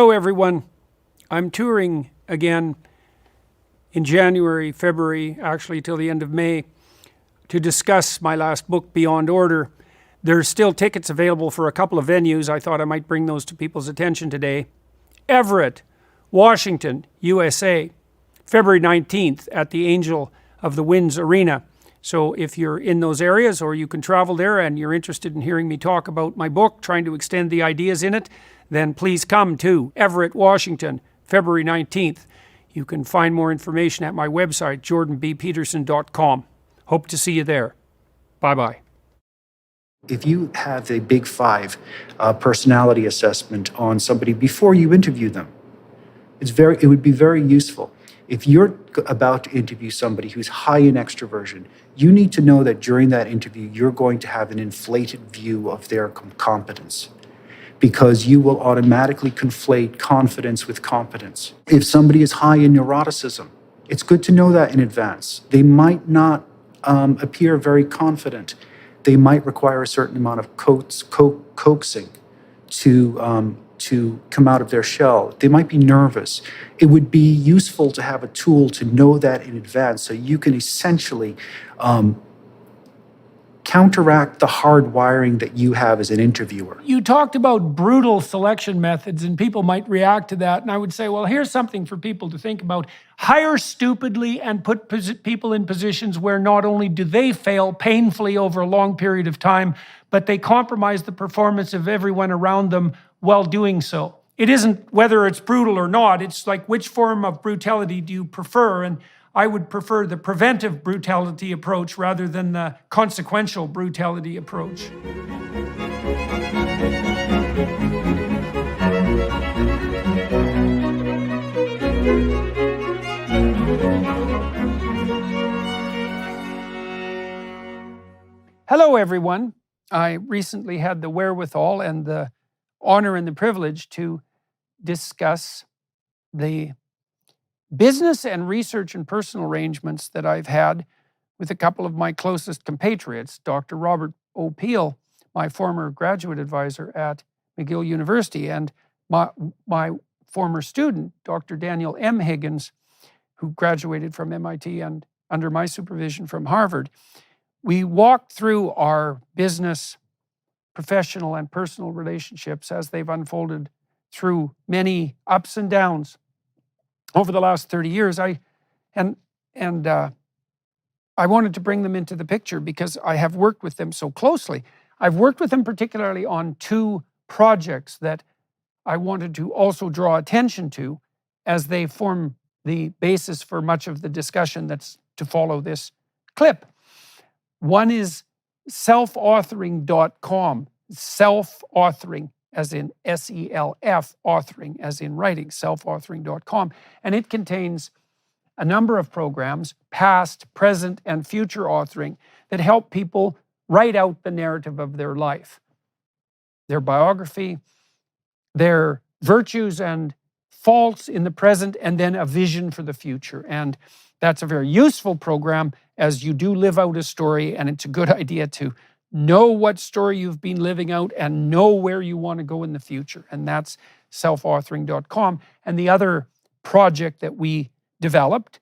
Hello everyone. I'm touring again in January, February, actually till the end of May, to discuss my last book, Beyond Order. There's still tickets available for a couple of venues. I thought I might bring those to people's attention today. Everett, Washington, USA, February 19th at the Angel of the Winds Arena. So if you're in those areas, or you can travel there and you're interested in hearing me talk about my book, trying to extend the ideas in it, then please come to Everett, Washington, February 19th. You can find more information at my website, jordanbpeterson.com. Hope to see you there. Bye-bye. If you have a Big Five personality assessment on somebody before you interview them, it would be very useful. If you're about to interview somebody who's high in extroversion, you need to know that during that interview, you're going to have an inflated view of their competence, because you will automatically conflate confidence with competence. If somebody is high in neuroticism, it's good to know that in advance. They might not appear very confident. They might require a certain amount of coaxing to come out of their shell. They might be nervous. It would be useful to have a tool to know that in advance, so you can essentially counteract the hard wiring that you have as an interviewer. You talked about brutal selection methods, and people might react to that. And I would say, well, here's something for people to think about. Hire stupidly and put people in positions where not only do they fail painfully over a long period of time, but they compromise the performance of everyone around them while doing so. It isn't whether it's brutal or not. It's like, which form of brutality do you prefer? And I would prefer the preventive brutality approach rather than the consequential brutality approach. Hello, everyone. I recently had the wherewithal and the honor and the privilege to discuss the business and research and personal arrangements that I've had with a couple of my closest compatriots, Dr. Robert O. Pihl, my former graduate advisor at McGill University, and my former student, Dr. Daniel M. Higgins, who graduated from MIT and under my supervision from Harvard. We walked through our business, professional, and personal relationships as they've unfolded through many ups and downs over the last 30 years. I wanted to bring them into the picture because I have worked with them so closely. I've worked with them particularly on two projects that I wanted to also draw attention to as they form the basis for much of the discussion that's to follow this clip. One is selfauthoring.com, self-authoring, as in S-E-L-F, authoring, as in writing, selfauthoring.com. And it contains a number of programs, past, present, and future authoring, that help people write out the narrative of their life, their biography, their virtues and faults in the present, and then a vision for the future. And that's a very useful program as you do live out a story, and it's a good idea to know what story you've been living out and know where you want to go in the future. And that's selfauthoring.com. And the other project that we developed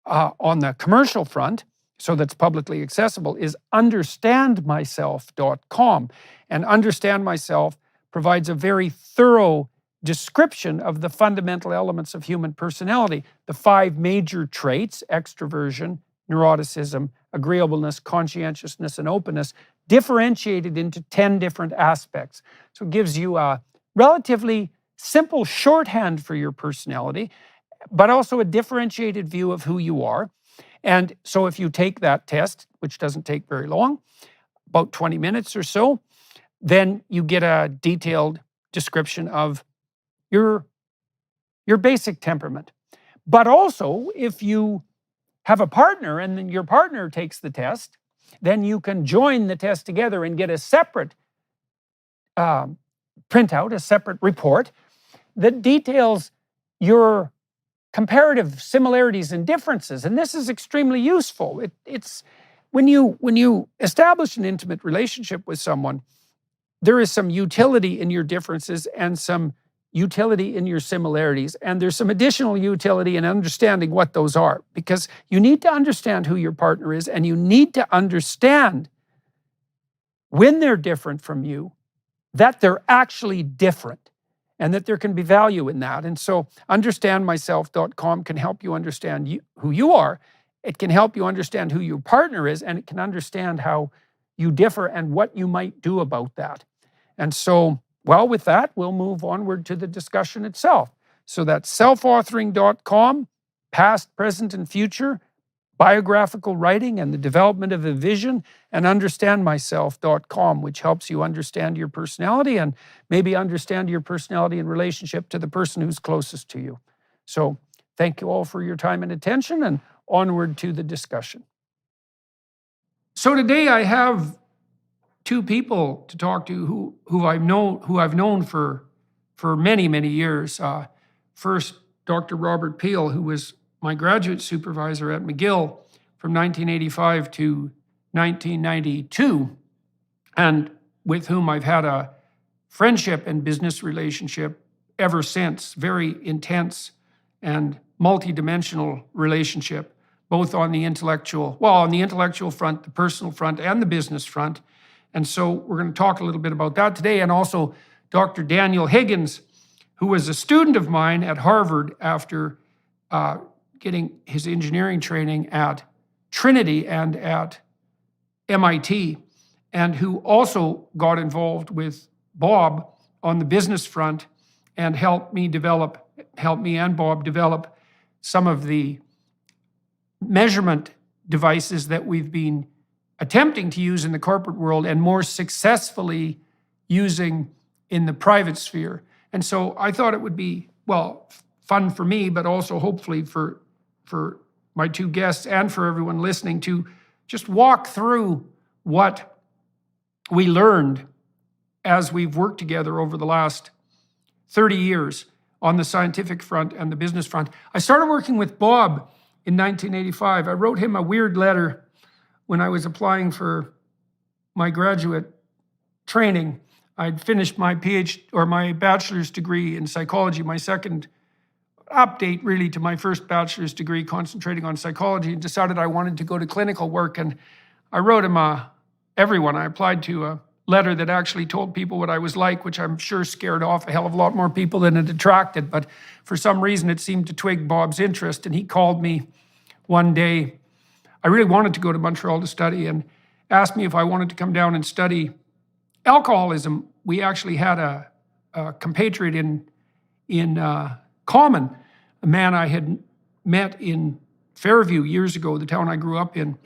on the commercial front, so that's publicly accessible, is Understandmyself.com. And Understand Myself provides a very thorough description of the fundamental elements of human personality, the 5 major traits: extroversion, neuroticism, agreeableness, conscientiousness, and openness, differentiated into 10 different aspects. So it gives you a relatively simple shorthand for your personality, but also a differentiated view of who you are. And so if you take that test, which doesn't take very long, about 20 minutes or so, then you get a detailed description of your basic temperament. But also, if you have a partner and then your partner takes the test, then you can join the test together and get a separate printout, a separate report that details your comparative similarities and differences. And this is extremely useful. It's when you establish an intimate relationship with someone, there is some utility in your differences and some utility in your similarities, and there's some additional utility in understanding what those are, because you need to understand who your partner is, and you need to understand when they're different from you, that they're actually different and that there can be value in that. And so understandmyself.com can help you understand who you are. It can help you understand who your partner is, and it can understand how you differ and what you might do about that. And so, well, with that, we'll move onward to the discussion itself. So that's selfauthoring.com, past, present, and future, biographical writing and the development of a vision, and understandmyself.com, which helps you understand your personality and maybe understand your personality in relationship to the person who's closest to you. So thank you all for your time and attention, and onward to the discussion. So today I have two people to talk to who I've known for many years. First, Dr. Robert Pihl, who was my graduate supervisor at McGill from 1985 to 1992, and with whom I've had a friendship and business relationship ever since, very intense and multidimensional relationship, both on the intellectual front, the personal front, and the business front. And so we're going to talk a little bit about that today. And also Dr. Daniel Higgins, who was a student of mine at Harvard after getting his engineering training at Trinity and at MIT, and who also got involved with Bob on the business front and helped me and Bob develop some of the measurement devices that we've been attempting to use in the corporate world and more successfully using in the private sphere. And so I thought it would be, well, fun for me, but also hopefully for my two guests and for everyone listening to just walk through what we learned as we've worked together over the last 30 years on the scientific front and the business front. I started working with Bob in 1985. I wrote him a weird letter when I was applying for my graduate training. I'd finished my Ph.D. or my bachelor's degree in psychology, my second update really to my first bachelor's degree concentrating on psychology, and decided I wanted to go to clinical work. And I wrote him I applied to a letter that actually told people what I was like, which I'm sure scared off a hell of a lot more people than it attracted. But for some reason, it seemed to twig Bob's interest. And he called me one day. I really wanted to go to Montreal to study, and asked me if I wanted to come down and study alcoholism. We actually had a compatriot in common, a man I had met in Fairview years ago, the town I grew up in,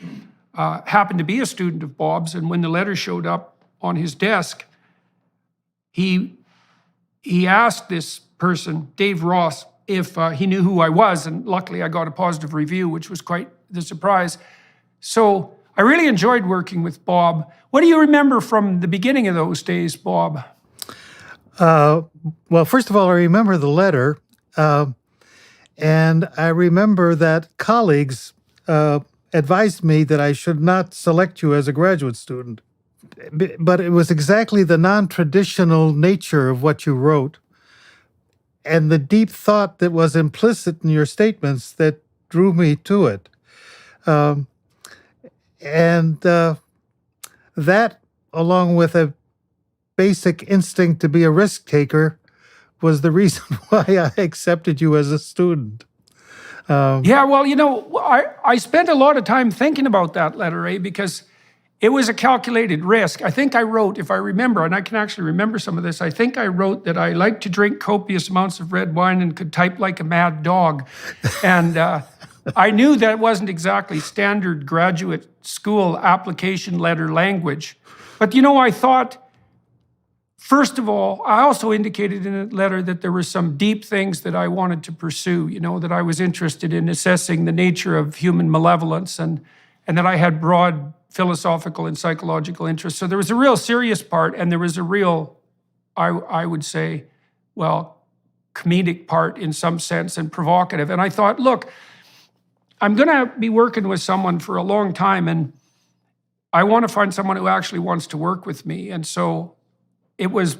happened to be a student of Bob's. And when the letter showed up on his desk, he asked this person, Dave Ross, if he knew who I was. And luckily I got a positive review, which was quite the surprise. So I really enjoyed working with Bob. What do you remember from the beginning of those days, Bob? Well, first of all, I remember the letter. And I remember that colleagues advised me that I should not select you as a graduate student. But it was exactly the non-traditional nature of what you wrote and the deep thought that was implicit in your statements that drew me to it. That, along with a basic instinct to be a risk taker, was the reason why I accepted you as a student. Yeah, well, I spent a lot of time thinking about that letter, because it was a calculated risk. I think I wrote, if I remember, and I can actually remember some of this, I think I wrote that I liked to drink copious amounts of red wine and could type like a mad dog. And I knew that wasn't exactly standard graduate school application letter language. But I thought, first of all, I also indicated in a letter that there were some deep things that I wanted to pursue, that I was interested in assessing the nature of human malevolence, and that I had broad philosophical and psychological interests. So there was a real serious part, and there was a real, I would say, well, comedic part in some sense, and provocative. And I thought, look, I'm going to be working with someone for a long time, and I want to find someone who actually wants to work with me. And so it was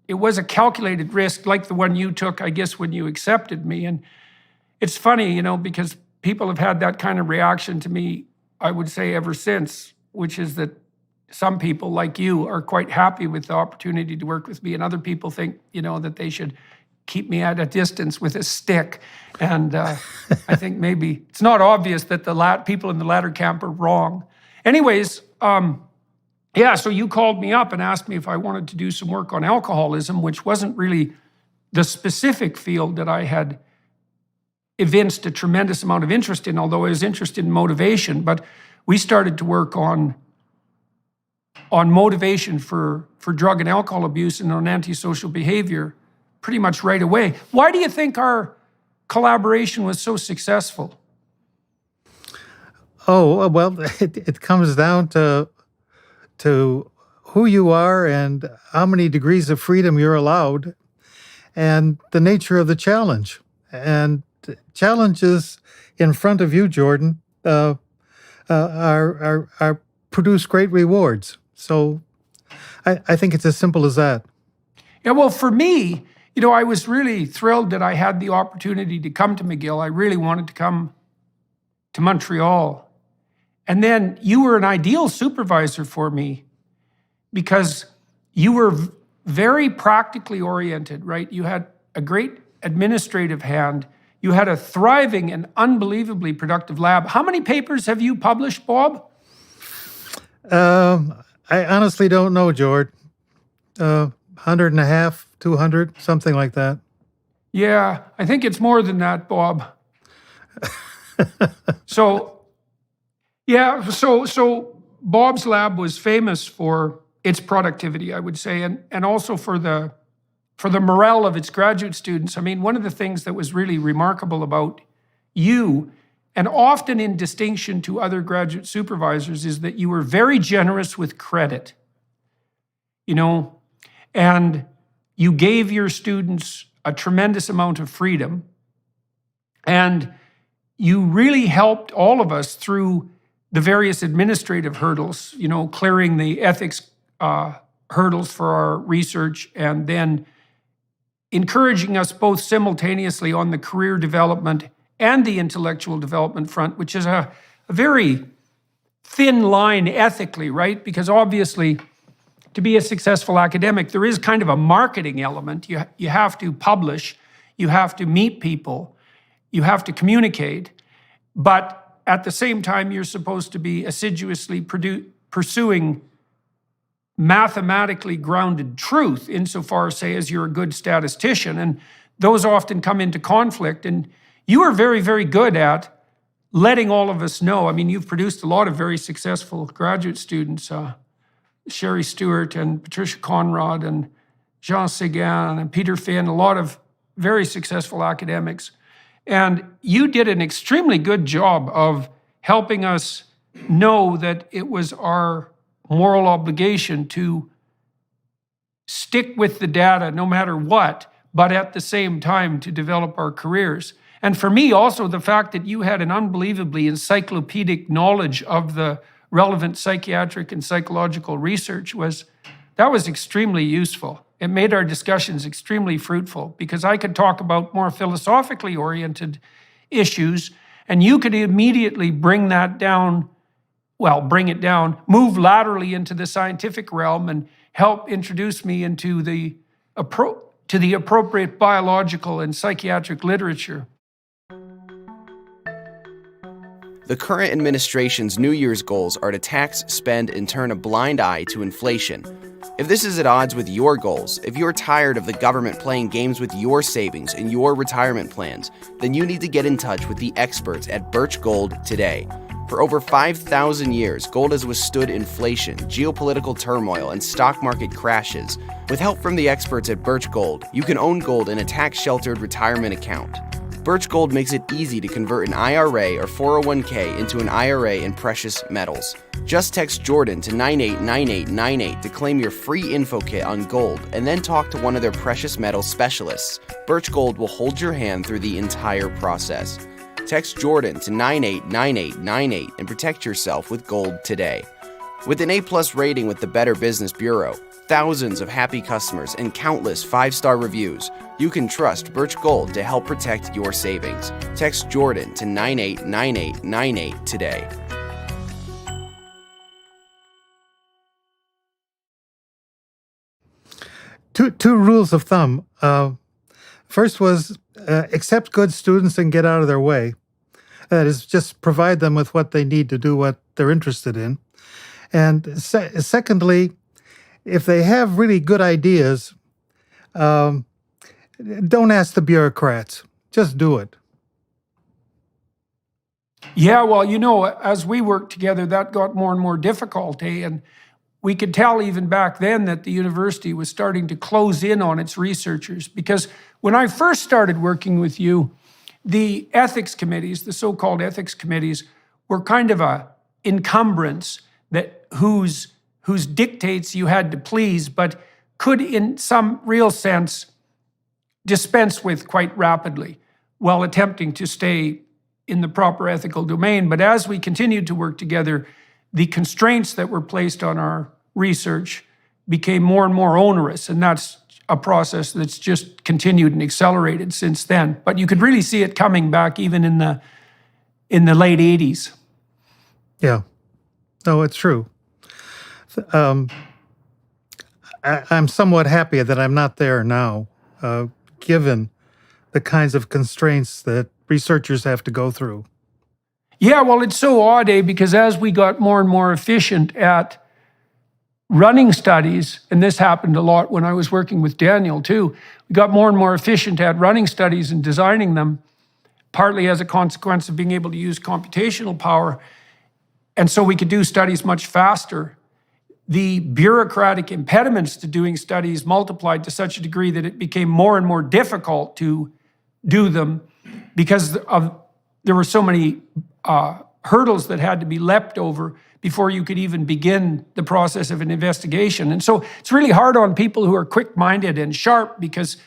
it was a calculated risk like the one you took, I guess, when you accepted me. And it's funny, because people have had that kind of reaction to me, I would say, ever since, which is that some people like you are quite happy with the opportunity to work with me, and other people think, that they should keep me at a distance with a stick. And I think maybe it's not obvious that the people in the latter camp are wrong. Anyways, so you called me up and asked me if I wanted to do some work on alcoholism, which wasn't really the specific field that I had evinced a tremendous amount of interest in, although I was interested in motivation. But we started to work on motivation for drug and alcohol abuse and on antisocial behavior pretty much right away. Why do you think our collaboration was so successful? Oh, well, it comes down to who you are and how many degrees of freedom you're allowed and the nature of the challenge. And challenges in front of you, Jordan, are produce great rewards. So I think it's as simple as that. Yeah, well, for me, I was really thrilled that I had the opportunity to come to McGill. I really wanted to come to Montreal. And then you were an ideal supervisor for me because you were very practically oriented, right? You had a great administrative hand. You had a thriving and unbelievably productive lab. How many papers have you published, Bob? I honestly don't know, George. 100 and a half, 200, something like that. Yeah, I think it's more than that, Bob. So Bob's lab was famous for its productivity, I would say, and also for the morale of its graduate students. I mean, one of the things that was really remarkable about you, and often in distinction to other graduate supervisors, is that you were very generous with credit, and you gave your students a tremendous amount of freedom, and you really helped all of us through the various administrative hurdles, clearing the ethics hurdles for our research, and then encouraging us both simultaneously on the career development and the intellectual development front, which is a very thin line ethically, right? Because obviously, to be a successful academic, there is kind of a marketing element. You have to publish, you have to meet people, you have to communicate, but at the same time, you're supposed to be assiduously pursuing mathematically grounded truth insofar, say, as you're a good statistician. And those often come into conflict. And you are very, very good at letting all of us know. I mean, you've produced a lot of very successful graduate students, Sherry Stewart and Patricia Conrad and Jean Séguin and Peter Finn, a lot of very successful academics. And you did an extremely good job of helping us know that it was our moral obligation to stick with the data no matter what, but at the same time to develop our careers. And for me also, the fact that you had an unbelievably encyclopedic knowledge of the relevant psychiatric and psychological research was extremely useful. It made our discussions extremely fruitful because I could talk about more philosophically oriented issues and you could immediately bring it down, move laterally into the scientific realm and help introduce me into the appropriate biological and psychiatric literature. The current administration's New Year's goals are to tax, spend, and turn a blind eye to inflation. If this is at odds with your goals, if you're tired of the government playing games with your savings and your retirement plans, then you need to get in touch with the experts at Birch Gold today. For over 5,000 years, gold has withstood inflation, geopolitical turmoil, and stock market crashes. With help from the experts at Birch Gold, you can own gold in a tax-sheltered retirement account. Birch Gold makes it easy to convert an IRA or 401k into an IRA in precious metals. Just text Jordan to 989898 to claim your free info kit on gold and then talk to one of their precious metals specialists. Birch Gold will hold your hand through the entire process. Text Jordan to 989898 and protect yourself with gold today. With an A+ rating with the Better Business Bureau, thousands of happy customers, and countless 5-star reviews, you can trust Birch Gold to help protect your savings. Text Jordan to 989898 today. Two rules of thumb. First was accept good students and get out of their way. That is, just provide them with what they need to do what they're interested in. And secondly, if they have really good ideas, don't ask the bureaucrats. Just do it. Yeah, well, as we worked together, that got more and more difficult, and we could tell even back then that the university was starting to close in on its researchers, because when I first started working with you, the ethics committees, the so-called ethics committees, were kind of a encumbrance that whose dictates you had to please, but could in some real sense dispense with quite rapidly while attempting to stay in the proper ethical domain. But as we continued to work together, the constraints that were placed on our research became more and more onerous, and that's a process that's just continued and accelerated since then. But you could really see it coming back even in the late 80s. Yeah. No, it's true. I'm somewhat happy that I'm not there now, given the kinds of constraints that researchers have to go through. Yeah, well, it's so odd, because as we got more and more efficient at running studies, and this happened a lot when I was working with Daniel too, we got more and more efficient at running studies and designing them, partly as a consequence of being able to use computational power. And so we could do studies much faster. The bureaucratic impediments to doing studies multiplied to such a degree that it became more and more difficult to do them because there were so many hurdles that had to be leapt over before you could even begin the process of an investigation. And so it's really hard on people who are quick-minded and sharp, because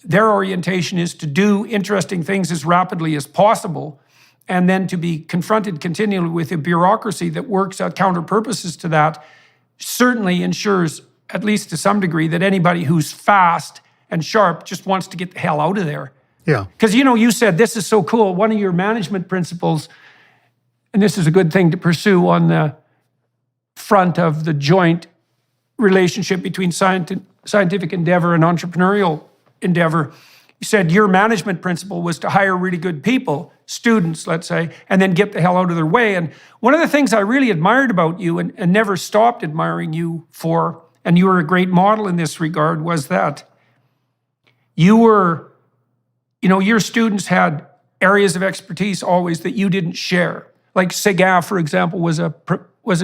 their orientation is to do interesting things as rapidly as possible, and then to be confronted continually with a bureaucracy that works out counter purposes to that certainly ensures, at least to some degree, that anybody who's fast and sharp just wants to get the hell out of there. Yeah. Because, you said this is so cool. One of your management principles, and this is a good thing to pursue on the front of the joint relationship between scientific endeavor and entrepreneurial endeavor, you said your management principle was to hire really good people, students, let's say, and then get the hell out of their way. And one of the things I really admired about you and never stopped admiring you for, and you were a great model in this regard, was that you were, your students had areas of expertise always that you didn't share. Like Seguin, for example, was a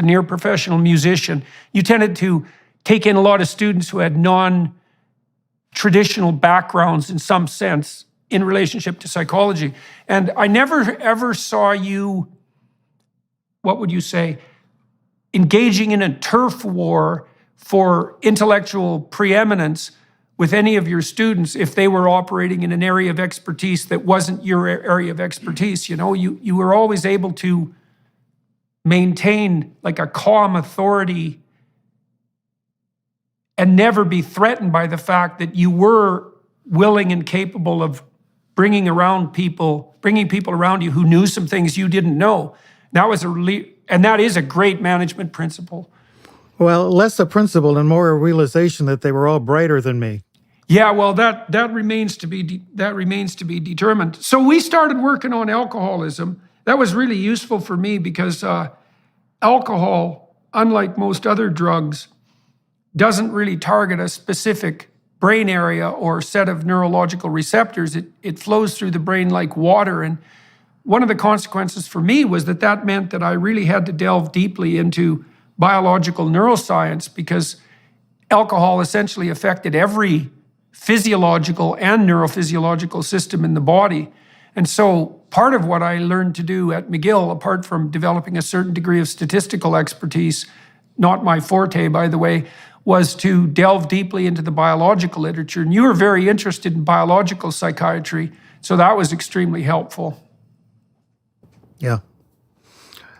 near professional musician. You tended to take in a lot of students who had non-traditional backgrounds in some sense in relationship to psychology. And I never ever saw you, what would you say, engaging in a turf war for intellectual preeminence with any of your students if they were operating in an area of expertise that wasn't your area of expertise. You were always able to maintain like a calm authority and never be threatened by the fact that you were willing and capable of bringing people around you who knew some things you didn't know. That is a great management principle. Well, less a principle and more a realization that they were all brighter than me. Yeah, well, that remains to be determined. So we started working on alcoholism. That was really useful for me because alcohol, unlike most other drugs, doesn't really target a specific brain area or set of neurological receptors. It flows through the brain like water. And one of the consequences for me was that meant that I really had to delve deeply into biological neuroscience, because alcohol essentially affected every physiological and neurophysiological system in the body. And so part of what I learned to do at McGill, apart from developing a certain degree of statistical expertise, not my forte, by the way, was to delve deeply into the biological literature. And you were very interested in biological psychiatry, so that was extremely helpful. Yeah.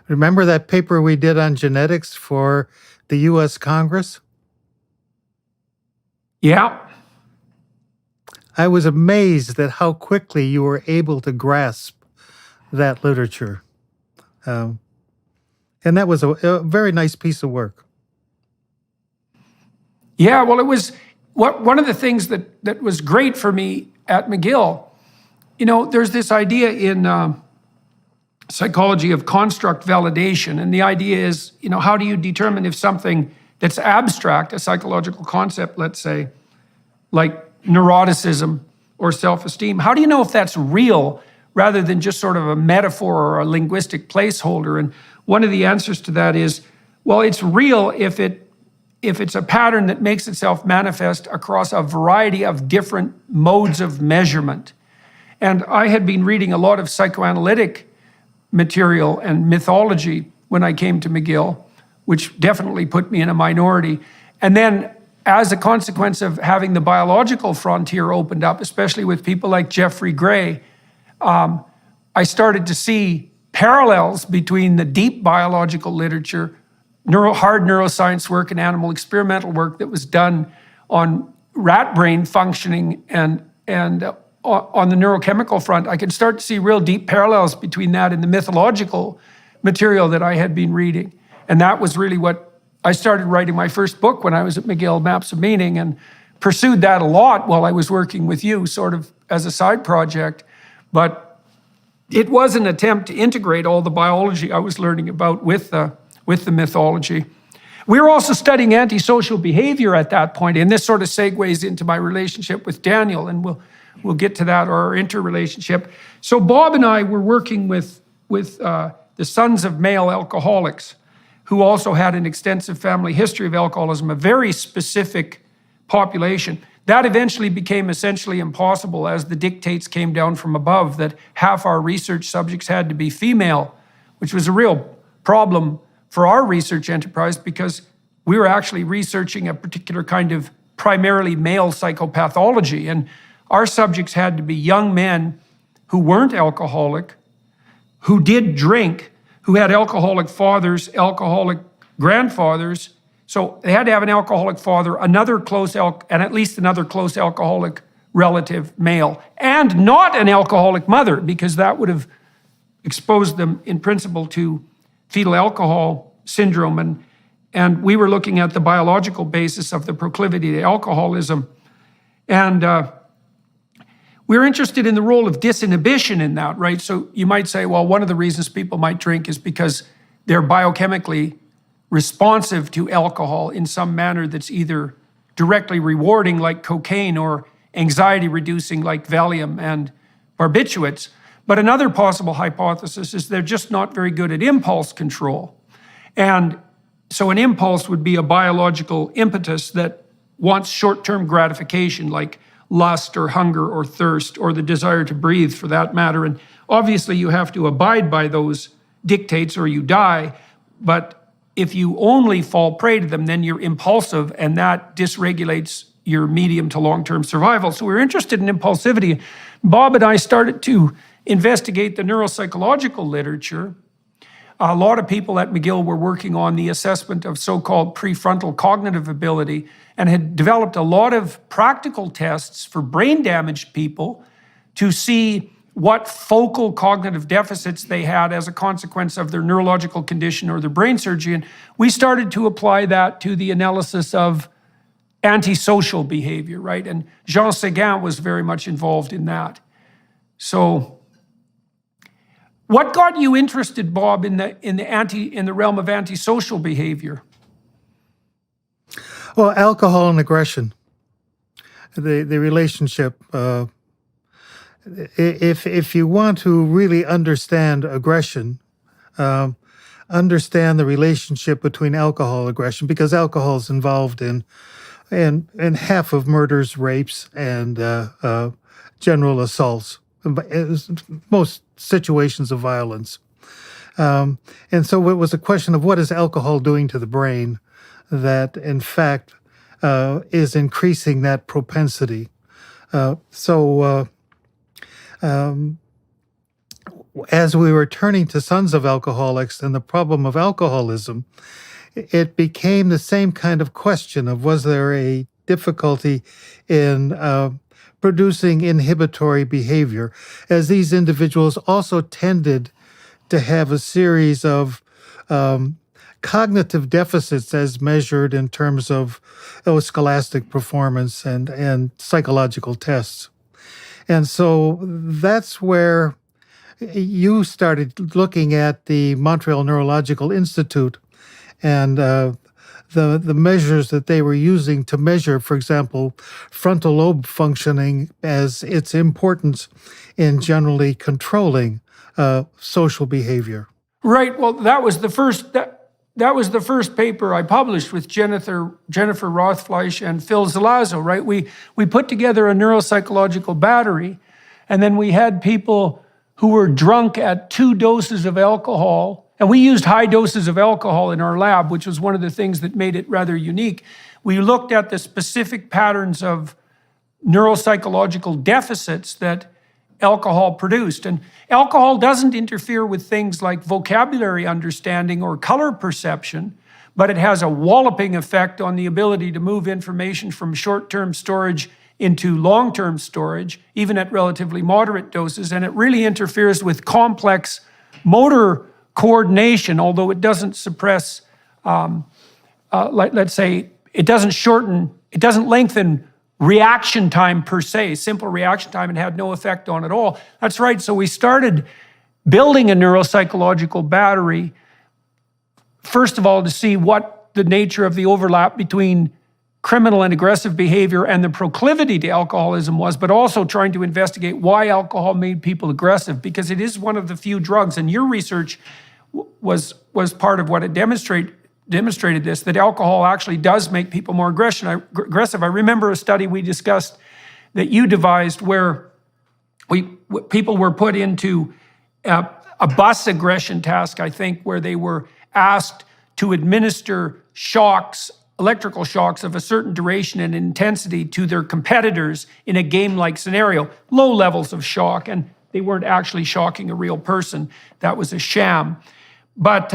Remember that paper we did on genetics for the U.S. Congress? Yeah. I was amazed at how quickly you were able to grasp that literature. And that was a very nice piece of work. Yeah, well, it was one of the things that was great for me at McGill. There's this idea in psychology of construct validation. And the idea is, how do you determine if something that's abstract, a psychological concept, let's say, like neuroticism or self-esteem, how do you know if that's real rather than just sort of a metaphor or a linguistic placeholder? And one of the answers to that is, well, it's real if it's a pattern that makes itself manifest across a variety of different modes of measurement. And I had been reading a lot of psychoanalytic material and mythology when I came to McGill, which definitely put me in a minority. And then as a consequence of having the biological frontier opened up, especially with people like Jeffrey Gray, I started to see parallels between the deep biological literature, hard neuroscience work and animal experimental work that was done on rat brain functioning and on the neurochemical front. I could start to see real deep parallels between that and the mythological material that I had been reading. And that was really what I started writing my first book when I was at McGill, Maps of Meaning, and pursued that a lot while I was working with you, sort of as a side project. But it was an attempt to integrate all the biology I was learning about with the mythology. We were also studying antisocial behavior at that point, and this sort of segues into my relationship with Daniel, and we'll get to that, or our interrelationship. So Bob and I were working with the sons of male alcoholics who also had an extensive family history of alcoholism, a very specific population. That eventually became essentially impossible as the dictates came down from above that half our research subjects had to be female, which was a real problem for our research enterprise because we were actually researching a particular kind of primarily male psychopathology. And our subjects had to be young men who weren't alcoholic, who did drink, who had alcoholic fathers, alcoholic grandfathers. So they had to have an alcoholic father, and at least another close alcoholic relative, male, and not an alcoholic mother, because that would have exposed them in principle to fetal alcohol syndrome. And we were looking at the biological basis of the proclivity to alcoholism. And we were interested in the role of disinhibition in that, right? So you might say, well, one of the reasons people might drink is because they're biochemically responsive to alcohol in some manner that's either directly rewarding, like cocaine, or anxiety reducing, like Valium and barbiturates. But another possible hypothesis is they're just not very good at impulse control. And so an impulse would be a biological impetus that wants short-term gratification, like lust or hunger or thirst or the desire to breathe, for that matter. And obviously you have to abide by those dictates or you die. But if you only fall prey to them, then you're impulsive, and that dysregulates your medium to long-term survival. So we're interested in impulsivity. Bob and I started to investigate the neuropsychological literature. A lot of people at McGill were working on the assessment of so-called prefrontal cognitive ability and had developed a lot of practical tests for brain-damaged people to see what focal cognitive deficits they had as a consequence of their neurological condition or their brain surgery. And we started to apply that to the analysis of antisocial behavior, right? And Jean Séguin was very much involved in that. So what got you interested, Bob, in the realm of antisocial behavior? Well, alcohol and aggression, the relationship. If you want to really understand aggression, understand the relationship between alcohol and aggression, because alcohol is involved in half of murders, rapes, and general assaults, most situations of violence. And so it was a question of what is alcohol doing to the brain that, in fact, is increasing that propensity. As we were turning to Sons of Alcoholics and the problem of alcoholism, it became the same kind of question of, was there a difficulty in producing inhibitory behavior, as these individuals also tended to have a series of cognitive deficits as measured in terms of scholastic performance and psychological tests. And so that's where you started looking at the Montreal Neurological Institute and the measures that they were using to measure, for example, frontal lobe functioning as its importance in generally controlling social behavior. Right. Well, that was the first paper I published with Jennifer Rothfleisch and Phil Zalazzo. Right. We put together a neuropsychological battery, and then we had people who were drunk at 2 doses of alcohol. And we used high doses of alcohol in our lab, which was one of the things that made it rather unique. We looked at the specific patterns of neuropsychological deficits that alcohol produced. And alcohol doesn't interfere with things like vocabulary understanding or color perception, but it has a walloping effect on the ability to move information from short-term storage into long-term storage, even at relatively moderate doses. And it really interferes with complex motor coordination, although it doesn't suppress, let's say, it doesn't lengthen reaction time per se, simple reaction time. It had no effect on it all. That's right. So we started building a neuropsychological battery, first of all, to see what the nature of the overlap between criminal and aggressive behavior and the proclivity to alcoholism was, but also trying to investigate why alcohol made people aggressive, because it is one of the few drugs, and your research was part of what it demonstrated this, that alcohol actually does make people more aggressive. I remember a study we discussed that you devised where people were put into a bus aggression task, I think, where they were asked to administer shocks, electrical shocks of a certain duration and intensity to their competitors in a game-like scenario, low levels of shock, and they weren't actually shocking a real person. That was a sham. But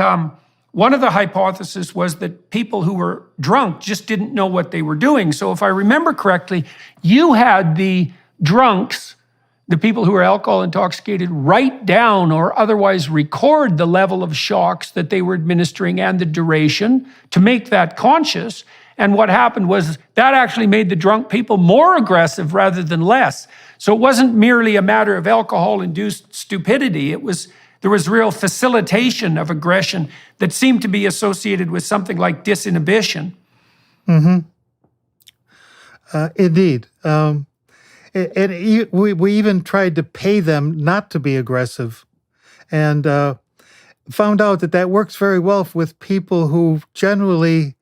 one of the hypotheses was that people who were drunk just didn't know what they were doing. So if I remember correctly, you had the drunks, the people who were alcohol intoxicated, write down or otherwise record the level of shocks that they were administering and the duration to make that conscious. And what happened was that actually made the drunk people more aggressive rather than less. So it wasn't merely a matter of alcohol-induced stupidity. There was real facilitation of aggression that seemed to be associated with something like disinhibition. Mm-hmm. Indeed. We even tried to pay them not to be aggressive, and found out that works very well with people who generally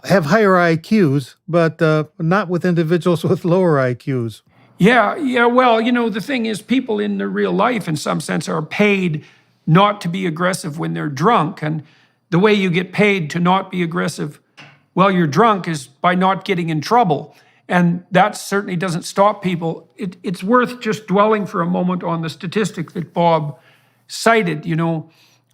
have higher IQs, but not with individuals with lower IQs. Yeah. Well, the thing is, people in their real life, in some sense, are paid not to be aggressive when they're drunk. And the way you get paid to not be aggressive while you're drunk is by not getting in trouble. And that certainly doesn't stop people. It's worth just dwelling for a moment on the statistic that Bob cited.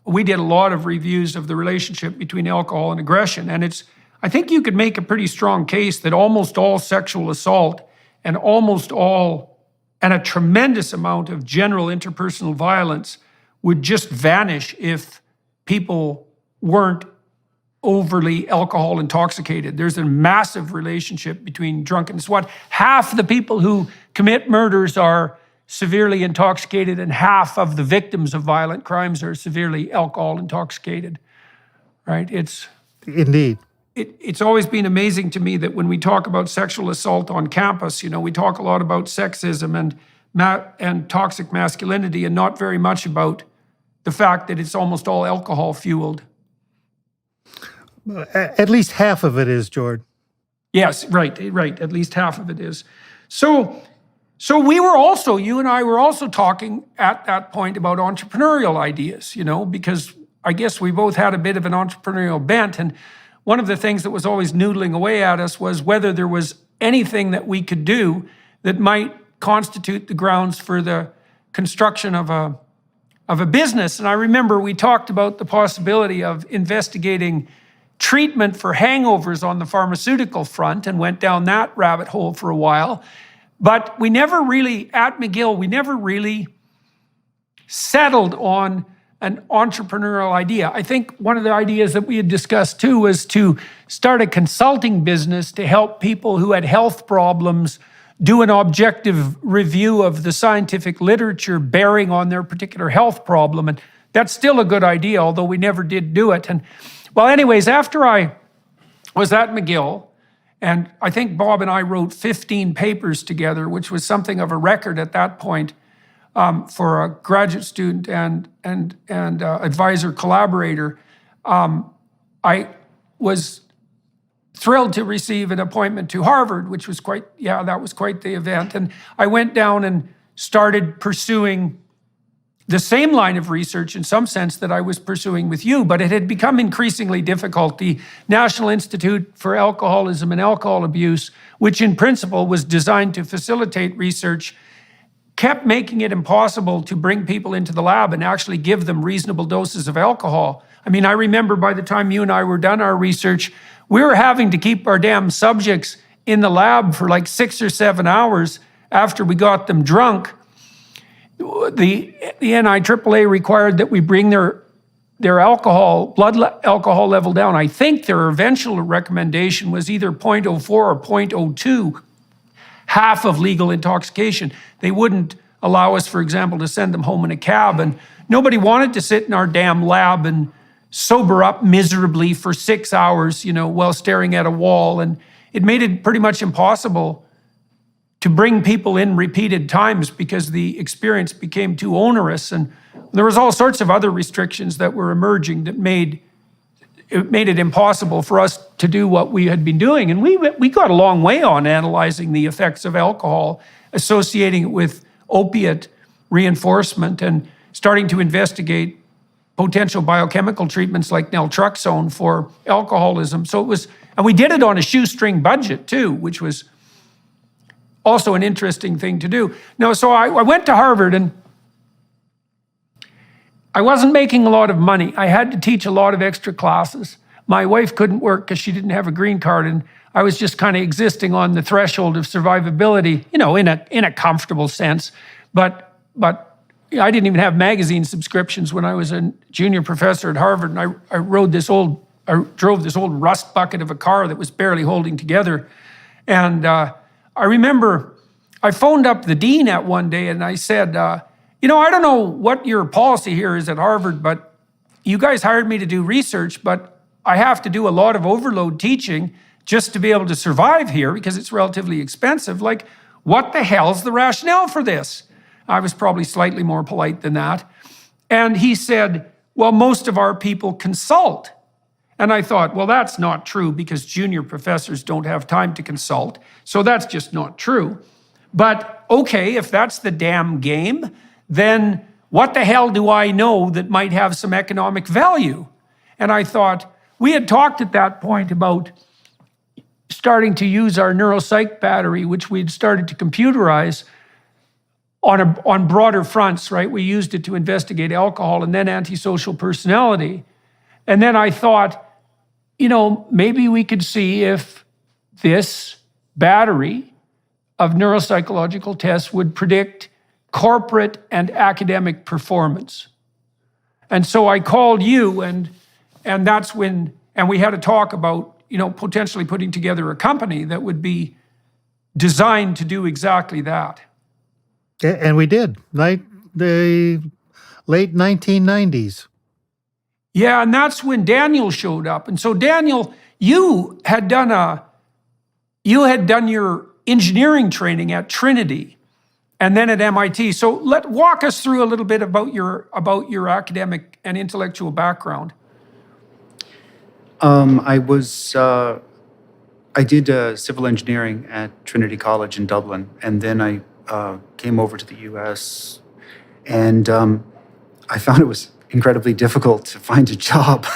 We did a lot of reviews of the relationship between alcohol and aggression. And I think you could make a pretty strong case that almost all sexual assault and a tremendous amount of general interpersonal violence would just vanish if people weren't overly alcohol intoxicated. There's a massive relationship between drunkenness. Half the people who commit murders are severely intoxicated, and half of the victims of violent crimes are severely alcohol intoxicated, right? Indeed. It's always been amazing to me that when we talk about sexual assault on campus, we talk a lot about sexism and toxic masculinity, and not very much about the fact that it's almost all alcohol fueled. At least half of it is, Jordan. Yes, right. At least half of it is. So you and I were also talking at that point about entrepreneurial ideas, because I guess we both had a bit of an entrepreneurial bent. And one of the things that was always noodling away at us was whether there was anything that we could do that might constitute the grounds for the construction of a business. And I remember we talked about the possibility of investigating treatment for hangovers on the pharmaceutical front and went down that rabbit hole for a while. But we never really, at McGill, we never really settled on an entrepreneurial idea. I think one of the ideas that we had discussed too was to start a consulting business to help people who had health problems do an objective review of the scientific literature bearing on their particular health problem. And that's still a good idea, although we never did do it. And well, anyways, after I was at McGill, and I think Bob and I wrote 15 papers together, which was something of a record at that point for a graduate student and advisor collaborator. I was thrilled to receive an appointment to Harvard, which was quite the event. And I went down and started pursuing the same line of research in some sense that I was pursuing with you, but it had become increasingly difficult. The National Institute for Alcoholism and Alcohol Abuse, which in principle was designed to facilitate research, kept making it impossible to bring people into the lab and actually give them reasonable doses of alcohol. I mean, I remember by the time you and I were done our research, we were having to keep our damn subjects in the lab for like 6 or 7 hours after we got them drunk. The NIAAA required that we bring their blood alcohol level down. I think their eventual recommendation was either 0.04 or 0.02, half of legal intoxication. They wouldn't allow us, for example, to send them home in a cab, and nobody wanted to sit in our damn lab and sober up miserably for 6 hours, while staring at a wall. And it made it pretty much impossible to bring people in repeated times because the experience became too onerous. And there was all sorts of other restrictions that were emerging that made it impossible for us to do what we had been doing. And we got a long way on analyzing the effects of alcohol, associating it with opiate reinforcement, and starting to investigate potential biochemical treatments like naltrexone for alcoholism. And we did it on a shoestring budget too, which was also an interesting thing to do. No, so I went to Harvard, and I wasn't making a lot of money. I had to teach a lot of extra classes. My wife couldn't work because she didn't have a green card, and I was just kind of existing on the threshold of survivability, in a comfortable sense. But I didn't even have magazine subscriptions when I was a junior professor at Harvard, and I drove this old rust bucket of a car that was barely holding together. And I remember I phoned up the dean at one day and I said, I don't know what your policy here is at Harvard, but you guys hired me to do research, but I have to do a lot of overload teaching just to be able to survive here because it's relatively expensive. Like, what the hell's the rationale for this? I was probably slightly more polite than that. And he said, well, most of our people consult. And I thought, well, that's not true because junior professors don't have time to consult. So that's just not true. But okay, if that's the damn game, then what the hell do I know that might have some economic value? And I thought, we had talked at that point about starting to use our neuropsych battery, which we'd started to computerize on broader fronts, right? We used it to investigate alcohol and then antisocial personality. And then I thought, maybe we could see if this battery of neuropsychological tests would predict corporate and academic performance. And so I called you, and that's when, and we had a talk about, potentially putting together a company that would be designed to do exactly that. And we did, like the late 1990s. Yeah, and that's when Daniel showed up. And so Daniel, you had done your engineering training at Trinity and then at MIT. So walk us through a little bit about your academic and intellectual background. I did civil engineering at Trinity College in Dublin, and then I came over to the U.S. and I found it was incredibly difficult to find a job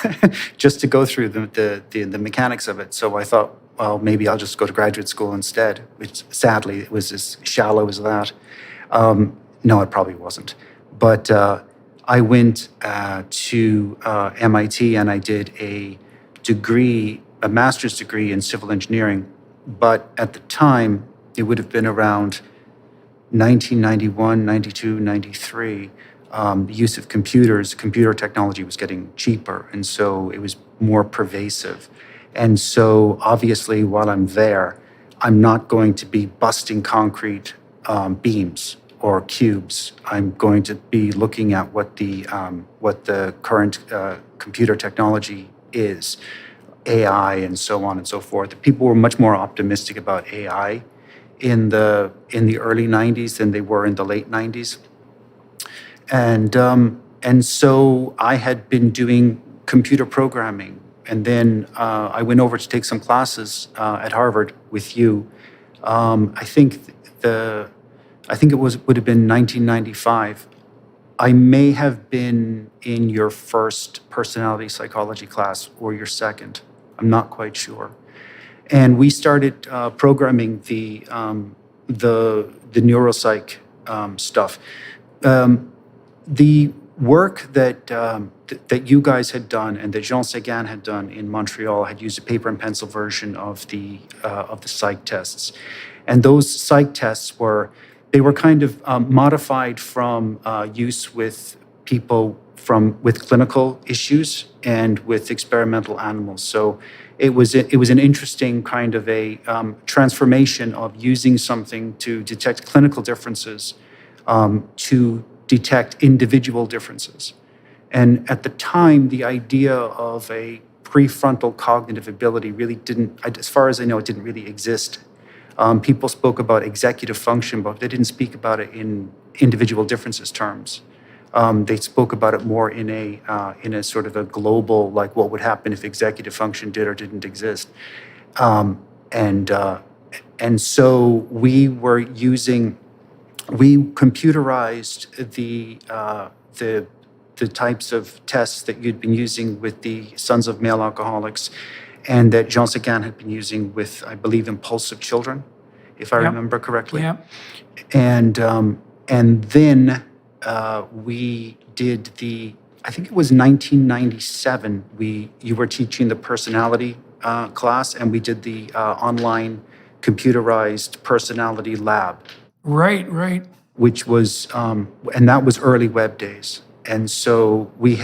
just to go through the mechanics of it. So I thought, well, maybe I'll just go to graduate school instead, which sadly it was as shallow as that. No, it probably wasn't. But I went to MIT and I did a degree, a master's degree in civil engineering, but at the time, it would have been around 1991, 92, 93. The use of computer technology was getting cheaper, and so it was more pervasive. And so obviously, while I'm there, I'm not going to be busting concrete beams or cubes. I'm going to be looking at what the current computer technology is, AI and so on and so forth. People were much more optimistic about AI in the early 90s than they were in the late 90s. And so I had been doing computer programming, and then I went over to take some classes at Harvard with you. I think it would have been 1995. I may have been in your first personality psychology class or your second. I'm not quite sure. And we started programming the neuropsych stuff. The work that you guys had done and that Jean Séguin had done in Montreal had used a paper and pencil version of the psych tests, and those psych tests were kind of modified from use with people with clinical issues and with experimental animals. So it was an interesting kind of a transformation of using something to detect clinical differences to detect individual differences. And at the time, the idea of a prefrontal cognitive ability really didn't, as far as I know, it didn't really exist. People spoke about executive function, but they didn't speak about it in individual differences terms. They spoke about it more in a sort of a global, like what would happen if executive function did or didn't exist. And so we computerized the types of tests that you'd been using with the Sons of Male Alcoholics, and that Jean Séguin had been using with, I believe, impulsive children, if I remember correctly. Yeah. And then we did I think it was 1997. You were teaching the personality class, and we did the online computerized personality lab. Right. Which was, and that was early web days. And so we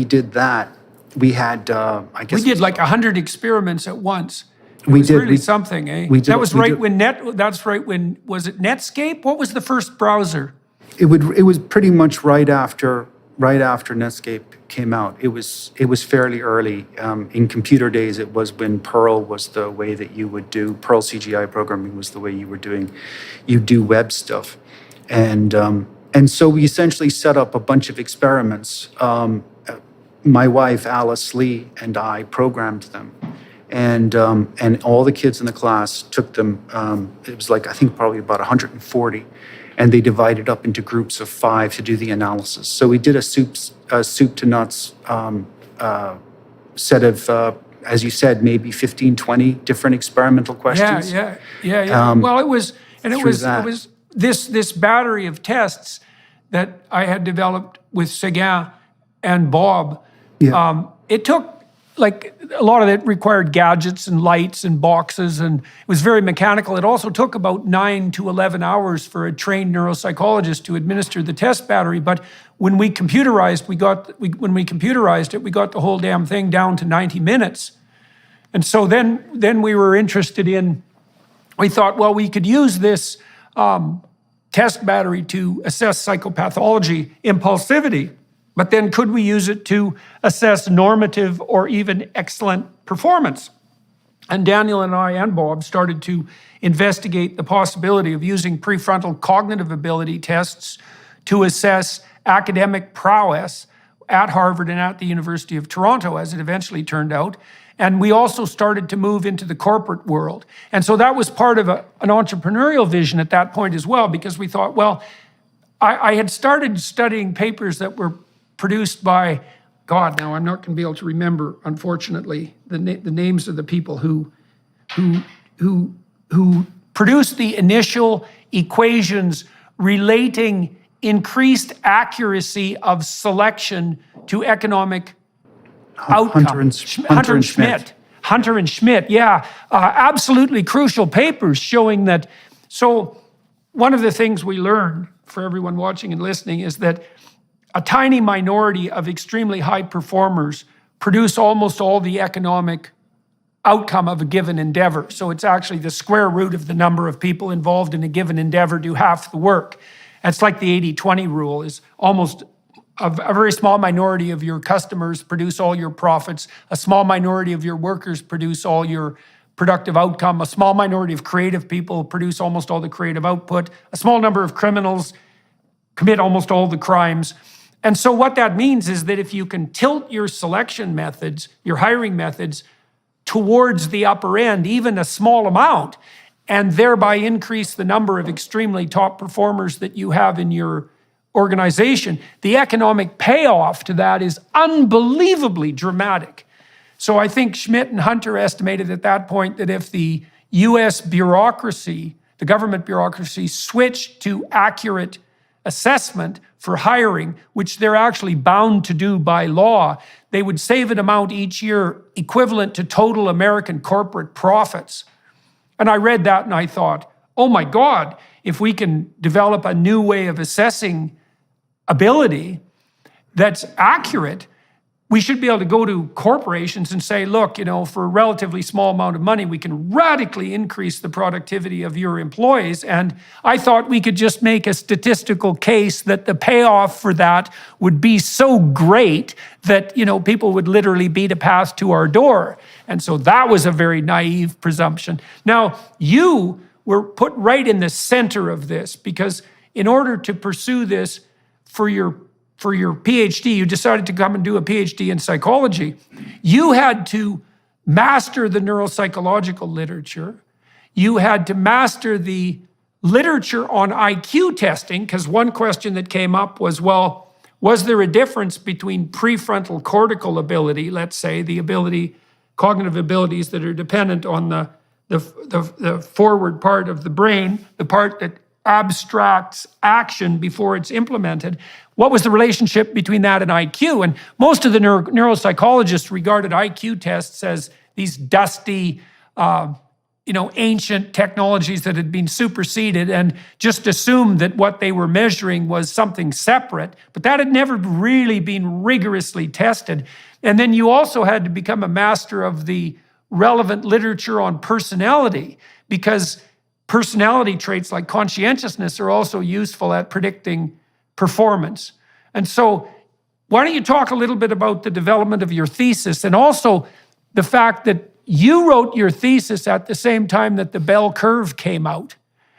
did that. We had, I guess. We did like 100 experiments at once. It We was did. really something, eh? we did- That was we right did- when, was it Netscape? What was the first browser? It was pretty much right after Netscape came out. It was fairly early. In computer days, it was when Perl was the way that you would do, Perl CGI programming was the way you do web stuff. And so we essentially set up a bunch of experiments. My wife, Alice Lee, and I programmed them. And all the kids in the class took them. It was like, I think probably about 140. And they divided up into groups of 5 to do the analysis. So we did a soup to nuts set of, as you said, maybe 15, 20 different experimental questions. Yeah. Well, it was this battery of tests that I had developed with Séguin and Bob. Yeah. It took, like, a lot of it required gadgets and lights and boxes, and it was very mechanical. It also took about 9 to 11 hours for a trained neuropsychologist to administer the test battery. But when we computerized, we got the whole damn thing down to 90 minutes. And so then we were interested in, we thought, well, we could use this test battery to assess psychopathology, impulsivity, but then could we use it to assess normative or even excellent performance? And Daniel and I and Bob started to investigate the possibility of using prefrontal cognitive ability tests to assess academic prowess at Harvard and at the University of Toronto, as it eventually turned out. And we also started to move into the corporate world. And so that was part of an entrepreneurial vision at that point as well, because we thought, well, I had started studying papers that were produced by, God, now I'm not going to be able to remember, unfortunately, the names of the people who produced the initial equations relating increased accuracy of selection to economic outcome. Hunter and Schmidt. Hunter and Schmidt, yeah. Absolutely crucial papers showing that. So one of the things we learned, for everyone watching and listening, is that a tiny minority of extremely high performers produce almost all the economic outcome of a given endeavor. So it's actually the square root of the number of people involved in a given endeavor do half the work. It's like the 80-20 rule, is almost a very small minority of your customers produce all your profits. A small minority of your workers produce all your productive outcome. A small minority of creative people produce almost all the creative output. A small number of criminals commit almost all the crimes. And so what that means is that if you can tilt your selection methods, your hiring methods, towards the upper end, even a small amount, and thereby increase the number of extremely top performers that you have in your organization, the economic payoff to that is unbelievably dramatic. So I think Schmidt and Hunter estimated at that point that if the US bureaucracy, the government bureaucracy, switched to accurate assessment for hiring, which they're actually bound to do by law, they would save an amount each year equivalent to total American corporate profits. And I read that and I thought, oh my God, if we can develop a new way of assessing ability that's accurate, we should be able to go to corporations and say, look, for a relatively small amount of money, we can radically increase the productivity of your employees. And I thought we could just make a statistical case that the payoff for that would be so great that, people would literally beat a path to our door. And so that was a very naive presumption. Now, you were put right in the center of this, because in order to pursue this for your Ph.D., you decided to come and do a Ph.D. in psychology. You had to master the neuropsychological literature. You had to master the literature on IQ testing, because one question that came up was, well, was there a difference between prefrontal cortical ability, let's say, the ability, cognitive abilities that are dependent on the forward part of the brain, the part that abstracts action before it's implemented. What was the relationship between that and IQ? And most of the neuropsychologists regarded IQ tests as these dusty, ancient technologies that had been superseded, and just assumed that what they were measuring was something separate. But that had never really been rigorously tested. And then you also had to become a master of the relevant literature on personality, because personality traits like conscientiousness are also useful at predicting performance. And so why don't you talk a little bit about the development of your thesis, and also the fact that you wrote your thesis at the same time that the bell curve came out.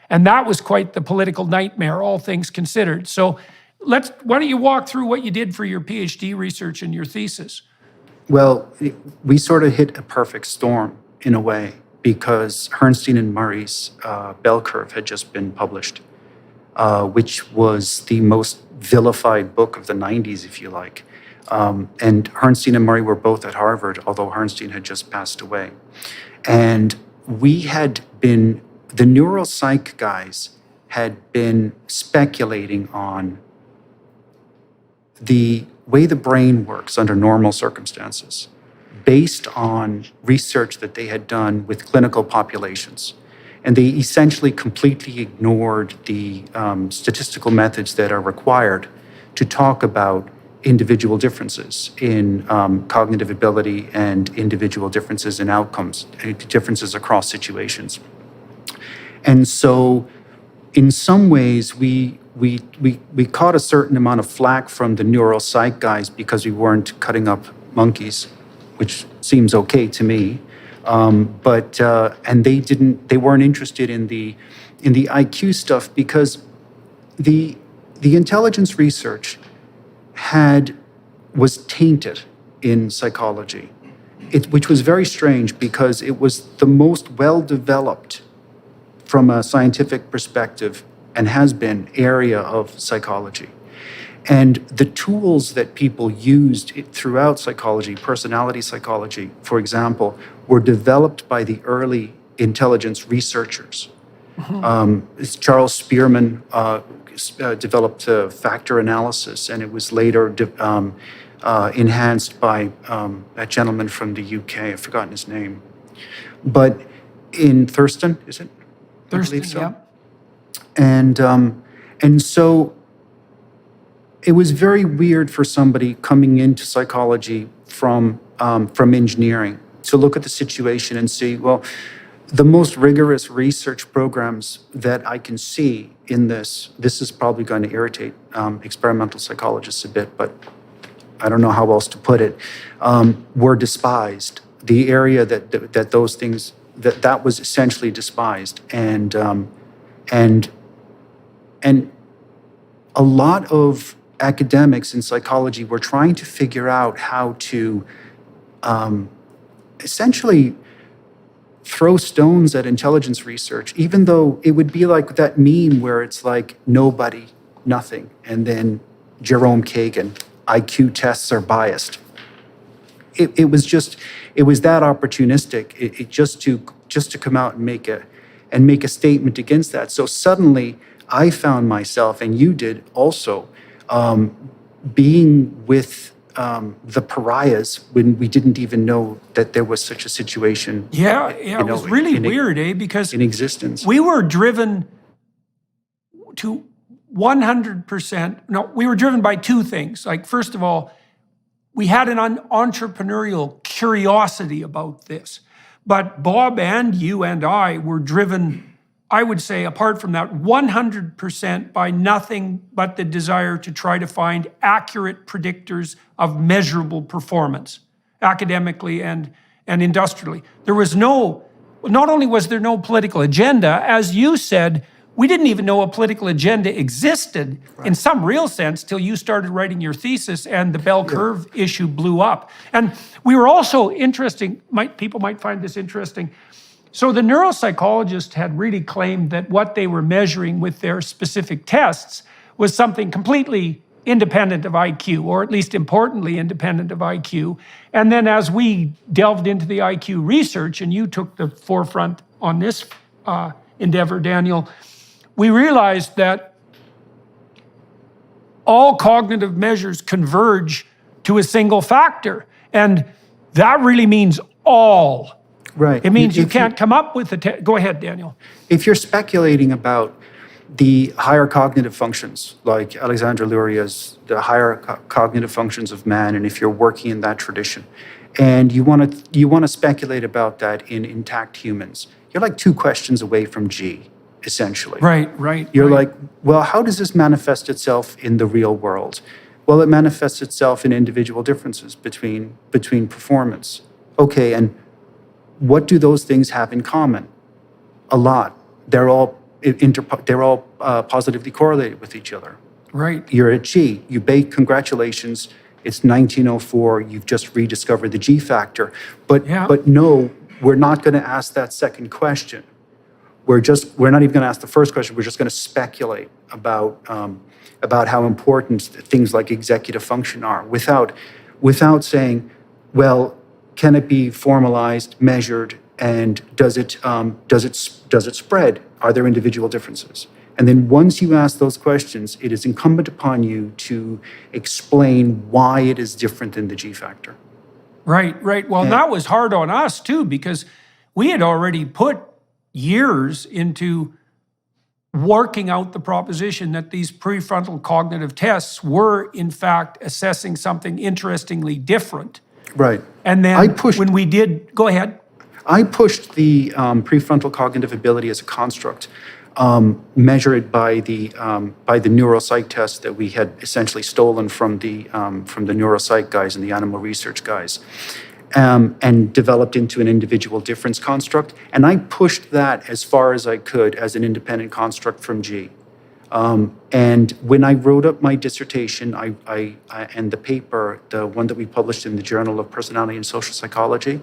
And that was quite the political nightmare, all things considered. So why don't you walk through what you did for your PhD research and your thesis? Well, we sort of hit a perfect storm in a way, because Herrnstein and Murray's bell curve had just been published, which was the most vilified book of the 90s, if you like. And Herrnstein and Murray were both at Harvard, although Herrnstein had just passed away. And the neuropsych guys had been speculating on the way the brain works under normal circumstances, based on research that they had done with clinical populations. And they essentially completely ignored the statistical methods that are required to talk about individual differences in cognitive ability and individual differences in outcomes, differences across situations. And so in some ways, we caught a certain amount of flack from the neuropsych guys because we weren't cutting up monkeys, which seems okay to me. And they weren't interested in the IQ stuff, because the intelligence research was tainted in psychology, which was very strange, because it was the most well-developed from a scientific perspective, and has been, area of psychology. And the tools that people used throughout psychology, personality psychology, for example, were developed by the early intelligence researchers. Charles Spearman developed factor analysis, and it was later enhanced by that gentleman from the UK. I've forgotten his name. But in Thurston, is it? I believe so. Yeah. And so it was very weird for somebody coming into psychology from engineering to look at the situation and see, well, the most rigorous research programs that I can see in this is probably going to irritate experimental psychologists a bit, but I don't know how else to put it, were despised. The area that those things, that was essentially despised. And a lot of academics in psychology were trying to figure out how to essentially throw stones at intelligence research, even though it would be like that meme where it's like nobody, nothing, and then Jerome Kagan, IQ tests are biased. It was that opportunistic. It just to come out and make a statement against that. So suddenly, I found myself, and you did also, being with the pariahs when we didn't even know that there was such a situation. Yeah, it was really weird, because in existence. We were driven to 100%. No, we were driven by two things. Like, first of all, we had an entrepreneurial curiosity about this. But Bob and you and I were driven, I would say, apart from that, 100% by nothing but the desire to try to find accurate predictors of measurable performance, academically and industrially. There was not only was there no political agenda, as you said, we didn't even know a political agenda existed in some real sense till you started writing your thesis and the bell curve issue blew up. And we were also people might find this interesting. So the neuropsychologists had really claimed that what they were measuring with their specific tests was something completely independent of IQ, or at least importantly independent of IQ. And then as we delved into the IQ research, and you took the forefront on this endeavor, Daniel, we realized that all cognitive measures converge to a single factor. And that really means all. Right. It means you can't come up with go ahead, Daniel. If you're speculating about the higher cognitive functions, like Alexandre Luria's the higher cognitive functions of man, and if you're working in that tradition, and you want to speculate about that in intact humans, you're like 2 questions away from G, essentially. Right. You're like, well, how does this manifest itself in the real world? Well, it manifests itself in individual differences between performance. Okay, and what do those things have in common? A lot. They're all positively correlated with each other. Right. You're at G. You bake, congratulations. It's 1904. You've just rediscovered the G factor. But no, we're not going to ask that second question. We're not even going to ask the first question. We're just going to speculate about how important things like executive function are, without saying, well, can it be formalized, measured, and does it spread? Are there individual differences? And then once you ask those questions, it is incumbent upon you to explain why it is different than the G factor. Right. Well, that was hard on us too, because we had already put years into working out the proposition that these prefrontal cognitive tests were, in fact, assessing something interestingly different. Right. And then when we did, go ahead. I pushed the prefrontal cognitive ability as a construct, measured by the neuropsych test that we had essentially stolen from the neuropsych guys and the animal research guys, and developed into an individual difference construct. And I pushed that as far as I could as an independent construct from G. And when I wrote up my dissertation, I and the paper, the one that we published in the Journal of Personality and Social Psychology,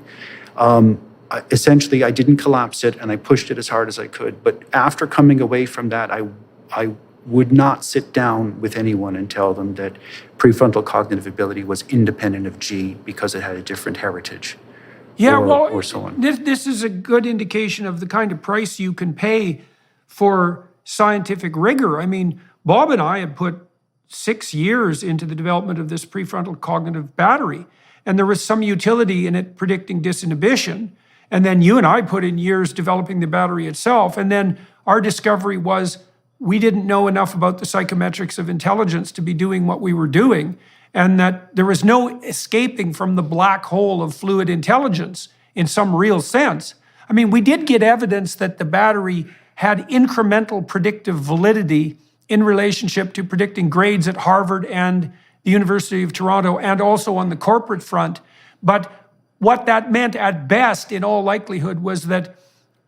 essentially I didn't collapse it and I pushed it as hard as I could. But after coming away from that, I would not sit down with anyone and tell them that prefrontal cognitive ability was independent of G because it had a different heritage. Or so on. This is a good indication of the kind of price you can pay for scientific rigor. I mean, Bob and I had put 6 years into the development of this prefrontal cognitive battery. And there was some utility in it predicting disinhibition. And then you and I put in years developing the battery itself. And then our discovery was we didn't know enough about the psychometrics of intelligence to be doing what we were doing, and that there was no escaping from the black hole of fluid intelligence in some real sense. I mean, we did get evidence that the battery had incremental predictive validity in relationship to predicting grades at Harvard and the University of Toronto, and also on the corporate front. But what that meant at best, in all likelihood, was that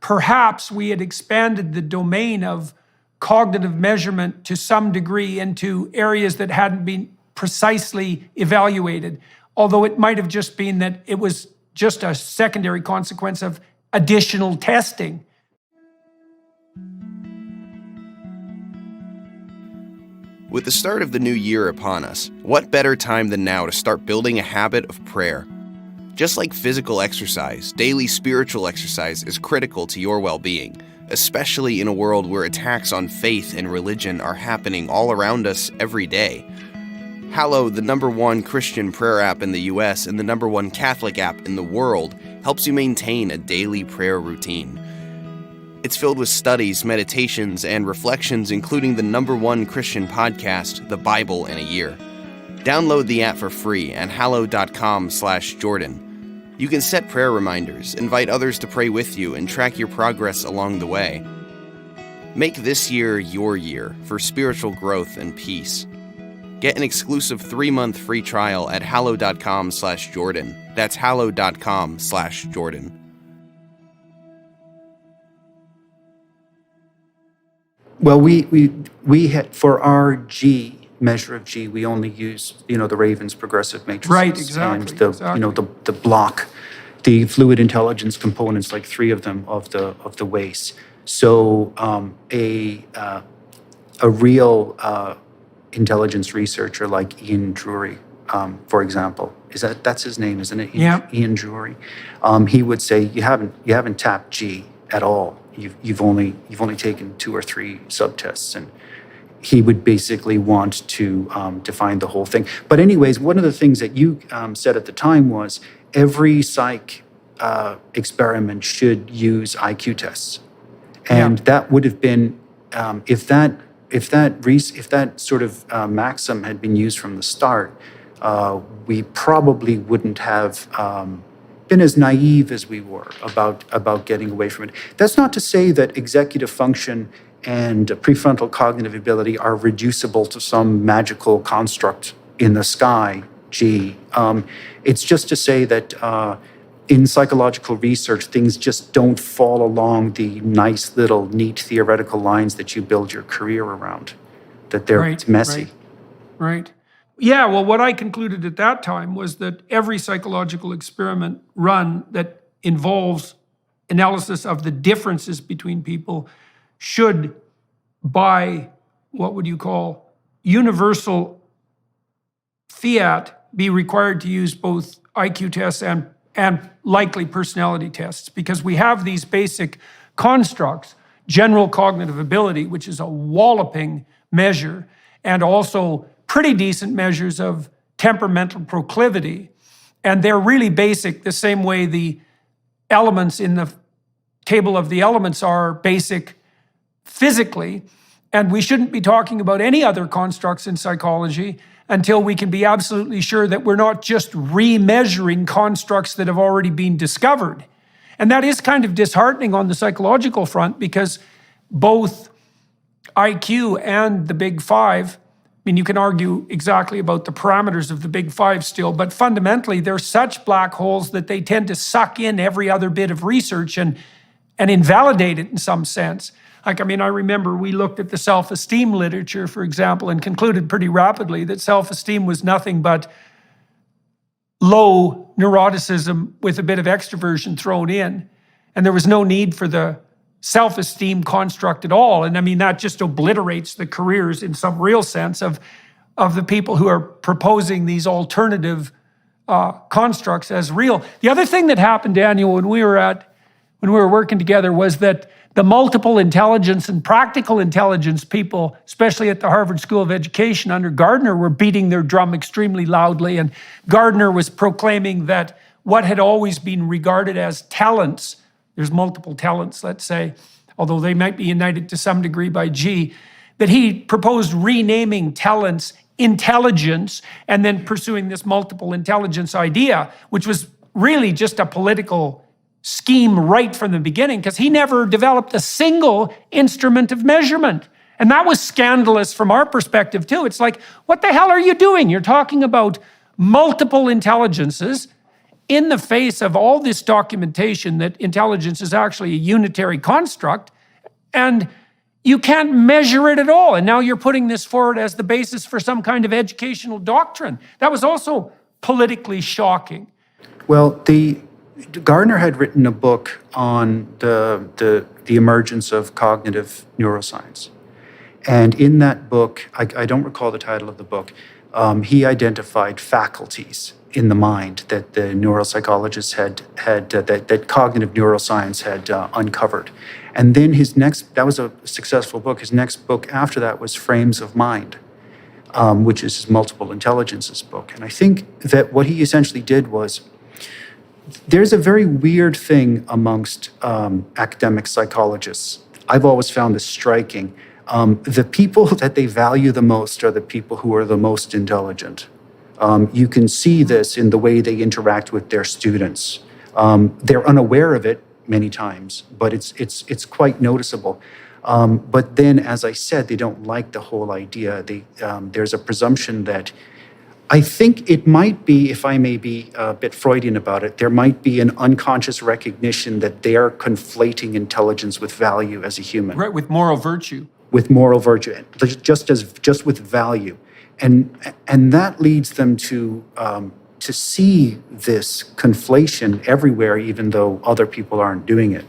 perhaps we had expanded the domain of cognitive measurement to some degree into areas that hadn't been precisely evaluated, although it might have just been that it was just a secondary consequence of additional testing. With the start of the new year upon us, what better time than now to start building a habit of prayer? Just like physical exercise, daily spiritual exercise is critical to your well-being, especially in a world where attacks on faith and religion are happening all around us every day. Hallow, the #1 Christian prayer app in the US and the #1 Catholic app in the world, helps you maintain a daily prayer routine. It's filled with studies, meditations, and reflections, including the #1 Christian podcast, The Bible in a Year. Download the app for free at hallow.com/Jordan. You can set prayer reminders, invite others to pray with you, and track your progress along the way. Make this year your year for spiritual growth and peace. Get an exclusive 3-month free trial at hallow.com/Jordan. That's hallow.com/Jordan. Well, we had, for our G, measure of G, we only use, the Raven's progressive matrices. Right, exactly. And the block, the fluid intelligence components, like 3 of them of the WACE. So a real intelligence researcher like Ian Drury, for example, that's his name, isn't it? Yeah. Ian Drury. He would say you haven't tapped G at all. You've only taken 2 or 3 subtests, and he would basically want to define the whole thing. But anyways, one of the things that you said at the time was every psych experiment should use IQ tests, and that would have been if that sort of maxim had been used from the start, we probably wouldn't have been as naive as we were about getting away from it. That's not to say that executive function and prefrontal cognitive ability are reducible to some magical construct in the sky, it's just to say that in psychological research, things just don't fall along the nice little neat theoretical lines that you build your career around, that it's messy. Right. Yeah, well, what I concluded at that time was that every psychological experiment run that involves analysis of the differences between people should, by what would you call universal fiat, be required to use both IQ tests and likely personality tests, because we have these basic constructs, general cognitive ability, which is a walloping measure, and also pretty decent measures of temperamental proclivity. And they're really basic, the same way the elements in the table of the elements are basic physically. And we shouldn't be talking about any other constructs in psychology until we can be absolutely sure that we're not just remeasuring constructs that have already been discovered. And that is kind of disheartening on the psychological front, because both IQ and the Big Five, I mean, you can argue exactly about the parameters of the Big Five still, but fundamentally they're such black holes that they tend to suck in every other bit of research and invalidate it in some sense. Like, I mean, I remember we looked at the self-esteem literature, for example, and concluded pretty rapidly that self-esteem was nothing but low neuroticism with a bit of extroversion thrown in. And there was no need for the self-esteem construct at all. And I mean, that just obliterates the careers in some real sense of the people who are proposing these alternative constructs as real. The other thing that happened, Daniel, when we were working together, was that The multiple intelligence and practical intelligence people, especially at the Harvard School of Education under Gardner, were beating their drum extremely loudly. And Gardner was proclaiming that what had always been regarded as talents, there's multiple talents, let's say, although they might be united to some degree by G, that he proposed renaming talents intelligence and then pursuing this multiple intelligence idea, which was really just a political scheme right from the beginning, because he never developed a single instrument of measurement. And that was scandalous from our perspective too. It's like, what the hell are you doing? You're talking about multiple intelligences in the face of all this documentation that intelligence is actually a unitary construct, and you can't measure it at all. And now you're putting this forward as the basis for some kind of educational doctrine. That was also politically shocking. Well, Gardner had written a book on the emergence of cognitive neuroscience. And in that book, I don't recall the title of the book, he identified faculties in the mind that the neuropsychologists that cognitive neuroscience had uncovered. And then that was a successful book. His next book after that was Frames of Mind, which is his multiple intelligences book. And I think that what he essentially did was, there's a very weird thing amongst academic psychologists. I've always found this striking. The people that they value the most are the people who are the most intelligent. You can see this in the way they interact with their students. They're unaware of it many times, but it's quite noticeable. But then, as I said, they don't like the whole idea. There's a presumption that, I think it might be, if I may be a bit Freudian about it, there might be an unconscious recognition that they're conflating intelligence with value as a human. Right, with moral virtue. With moral virtue, just with value. And that leads them to see this conflation everywhere, even though other people aren't doing it.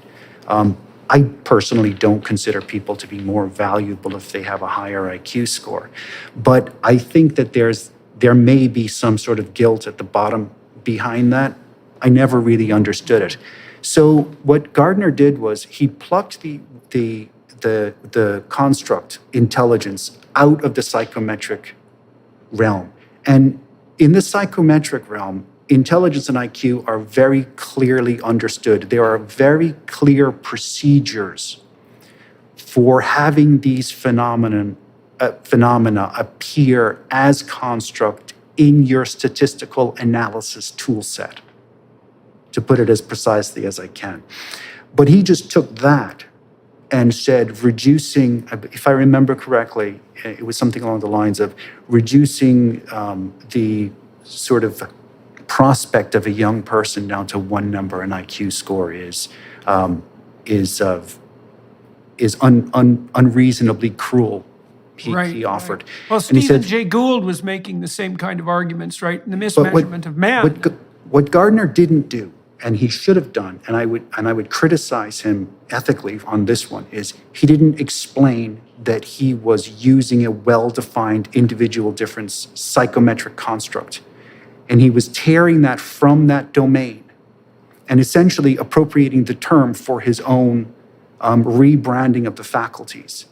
I personally don't consider people to be more valuable if they have a higher IQ score. But I think that there may be some sort of guilt at the bottom behind that. I never really understood it. So what Gardner did was he plucked the construct intelligence out of the psychometric realm. And in the psychometric realm, intelligence and IQ are very clearly understood. There are very clear procedures for having these phenomena appear as construct in your statistical analysis tool set, to put it as precisely as I can. But he just took that and said, reducing, if I remember correctly, it was something along the lines of reducing the sort of prospect of a young person down to one number, an IQ score is unreasonably cruel. He offered. Right. Well, Stephen Jay Gould was making the same kind of arguments, right? In the mismeasurement of man. What Gardner didn't do, and he should have done, and I would criticize him ethically on this one, is he didn't explain that he was using a well-defined individual difference psychometric construct. And he was tearing that from that domain and essentially appropriating the term for his own rebranding of the faculties.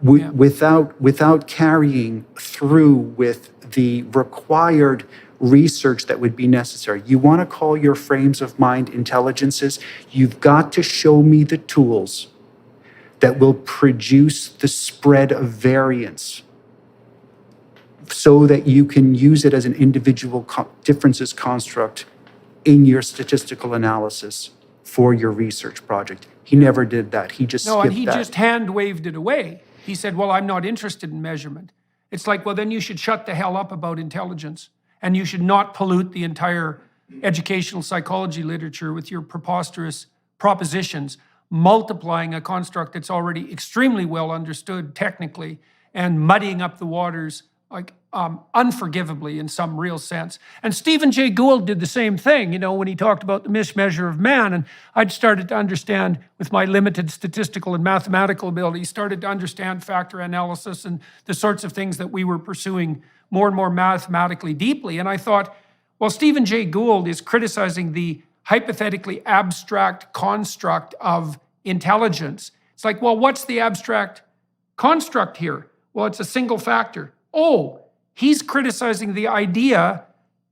Without carrying through with the required research that would be necessary. You want to call your frames of mind intelligences? You've got to show me the tools that will produce the spread of variance so that you can use it as an individual differences construct in your statistical analysis for your research project. He never did that. He just skipped that. No, and he just hand-waved it away. He said, well, I'm not interested in measurement. It's like, well, then you should shut the hell up about intelligence, and you should not pollute the entire educational psychology literature with your preposterous propositions, multiplying a construct that's already extremely well understood technically and muddying up the waters like unforgivably in some real sense. And Stephen Jay Gould did the same thing, when he talked about the mismeasure of man. And I'd started to understand, with my limited statistical and mathematical ability, started to understand factor analysis and the sorts of things that we were pursuing more and more mathematically deeply. And I thought, well, Stephen Jay Gould is criticizing the hypothetically abstract construct of intelligence. It's like, well, what's the abstract construct here? Well, it's a single factor. Oh, he's criticizing the idea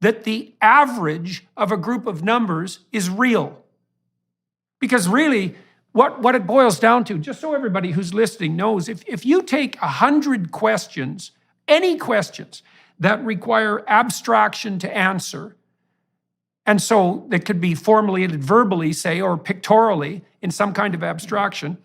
that the average of a group of numbers is real. Because really, what it boils down to, just so everybody who's listening knows, if you take 100 questions, any questions that require abstraction to answer, and so that could be formulated verbally, say, or pictorially in some kind of abstraction,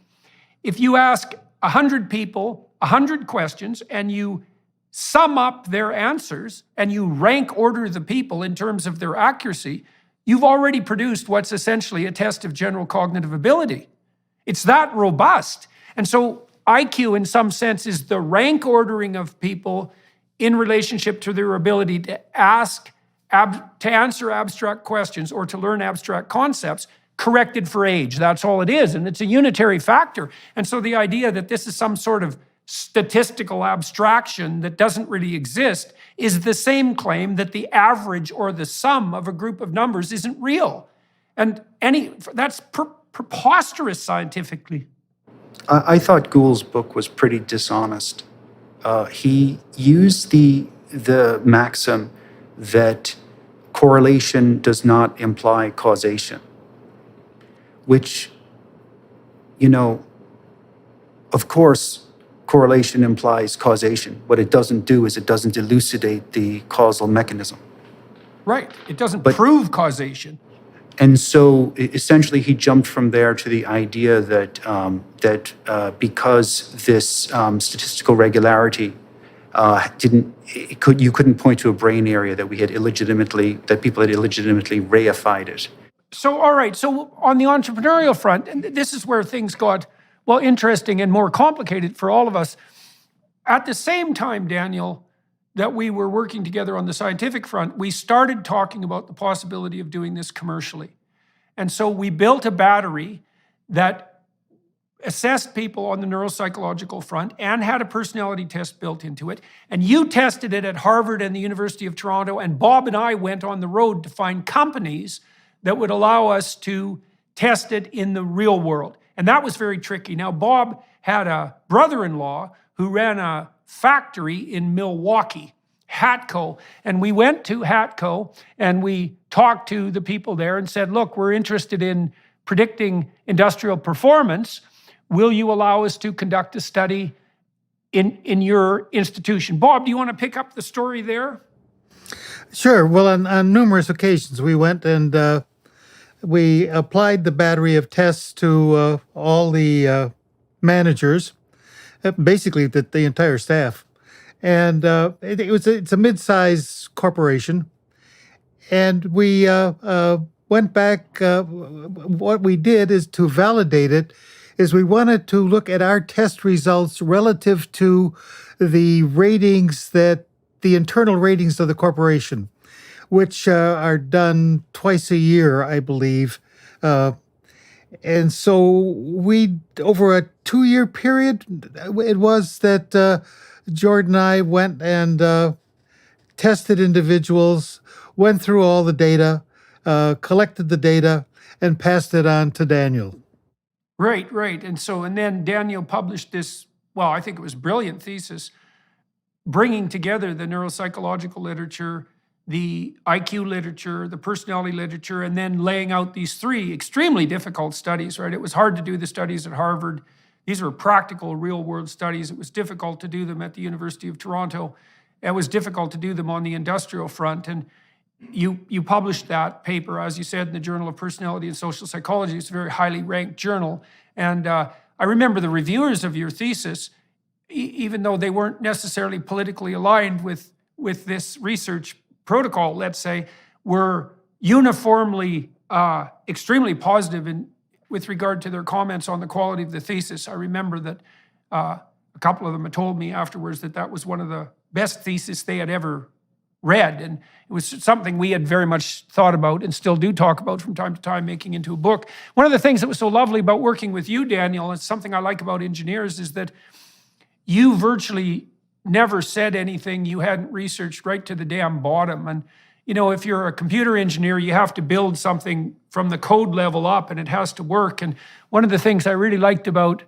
if you ask 100 people 100 questions and you sum up their answers and you rank order the people in terms of their accuracy, you've already produced what's essentially a test of general cognitive ability. It's that robust. And so IQ, in some sense, is the rank ordering of people in relationship to their ability to answer abstract questions or to learn abstract concepts, corrected for age. That's all it is. And it's a unitary factor. And so the idea that this is some sort of statistical abstraction that doesn't really exist is the same claim that the average or the sum of a group of numbers isn't real. And that's preposterous scientifically. I thought Gould's book was pretty dishonest. He used the maxim that correlation does not imply causation, which, of course, correlation implies causation. What it doesn't do is it doesn't elucidate the causal mechanism. Right. It doesn't prove causation. And so essentially he jumped from there to the idea that because this statistical regularity you couldn't point to a brain area that people had illegitimately reified it. So, all right. So on the entrepreneurial front, and this is where things got, well, interesting and more complicated for all of us. At the same time, Daniel, that we were working together on the scientific front, we started talking about the possibility of doing this commercially. And so we built a battery that assessed people on the neuropsychological front and had a personality test built into it. And you tested it at Harvard and the University of Toronto, and Bob and I went on the road to find companies that would allow us to test it in the real world. And that was very tricky. Now, Bob had a brother-in-law who ran a factory in Milwaukee, Hatco. And we went to Hatco and we talked to the people there and said, look, we're interested in predicting industrial performance. Will you allow us to conduct a study in your institution? Bob, do you want to pick up the story there? Sure. Well, on numerous occasions, we went and we applied the battery of tests to all the managers, basically the entire staff. And it's a mid-sized corporation. And we went back. What we did is to validate it, is we wanted to look at our test results relative to the ratings the internal ratings of the corporation, which are done twice a year, I believe. And so over a 2-year period, it was that Jordan and I went and tested individuals, went through all the data, collected the data, and passed it on to Daniel. Right. And then Daniel published this, well, I think it was brilliant thesis, bringing together the neuropsychological literature, the IQ literature, the personality literature, and then laying out these 3 extremely difficult studies, right? It was hard to do the studies at Harvard. These were practical, real-world studies. It was difficult to do them at the University of Toronto. It was difficult to do them on the industrial front. And you published that paper, as you said, in the Journal of Personality and Social Psychology. It's a very highly ranked journal. And I remember the reviewers of your thesis, even though they weren't necessarily politically aligned with this research protocol, let's say, were uniformly extremely positive with regard to their comments on the quality of the thesis. I remember that a couple of them had told me afterwards that was one of the best theses they had ever read. And it was something we had very much thought about and still do talk about from time to time, making into a book. One of the things that was so lovely about working with you, Daniel, and something I like about engineers, is that you virtually never said anything you hadn't researched right to the damn bottom. And, if you're a computer engineer, you have to build something from the code level up and it has to work. And one of the things I really liked about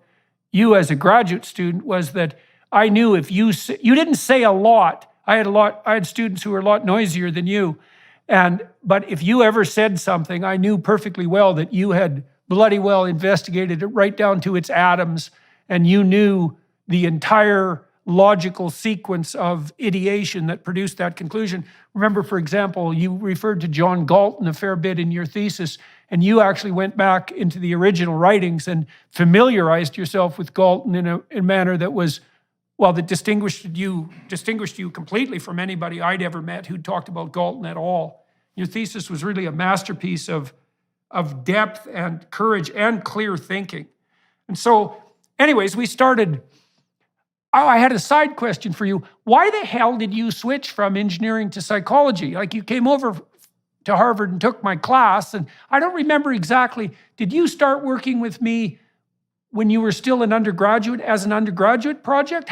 you as a graduate student was that I knew if you didn't say a lot. I had students who were a lot noisier than you. But if you ever said something, I knew perfectly well that you had bloody well investigated it right down to its atoms, and you knew the entire logical sequence of ideation that produced that conclusion. Remember, for example, you referred to John Galton a fair bit in your thesis, and you actually went back into the original writings and familiarized yourself with Galton in a manner that was, well, that distinguished you completely from anybody I'd ever met who talked about Galton at all. Your thesis was really a masterpiece of depth and courage and clear thinking. And so, anyways, we started. Oh, I had a side question for you. Why the hell did you switch from engineering to psychology? Like, you came over to Harvard and took my class, and I don't remember exactly. Did you start working with me when you were still an undergraduate as an undergraduate project?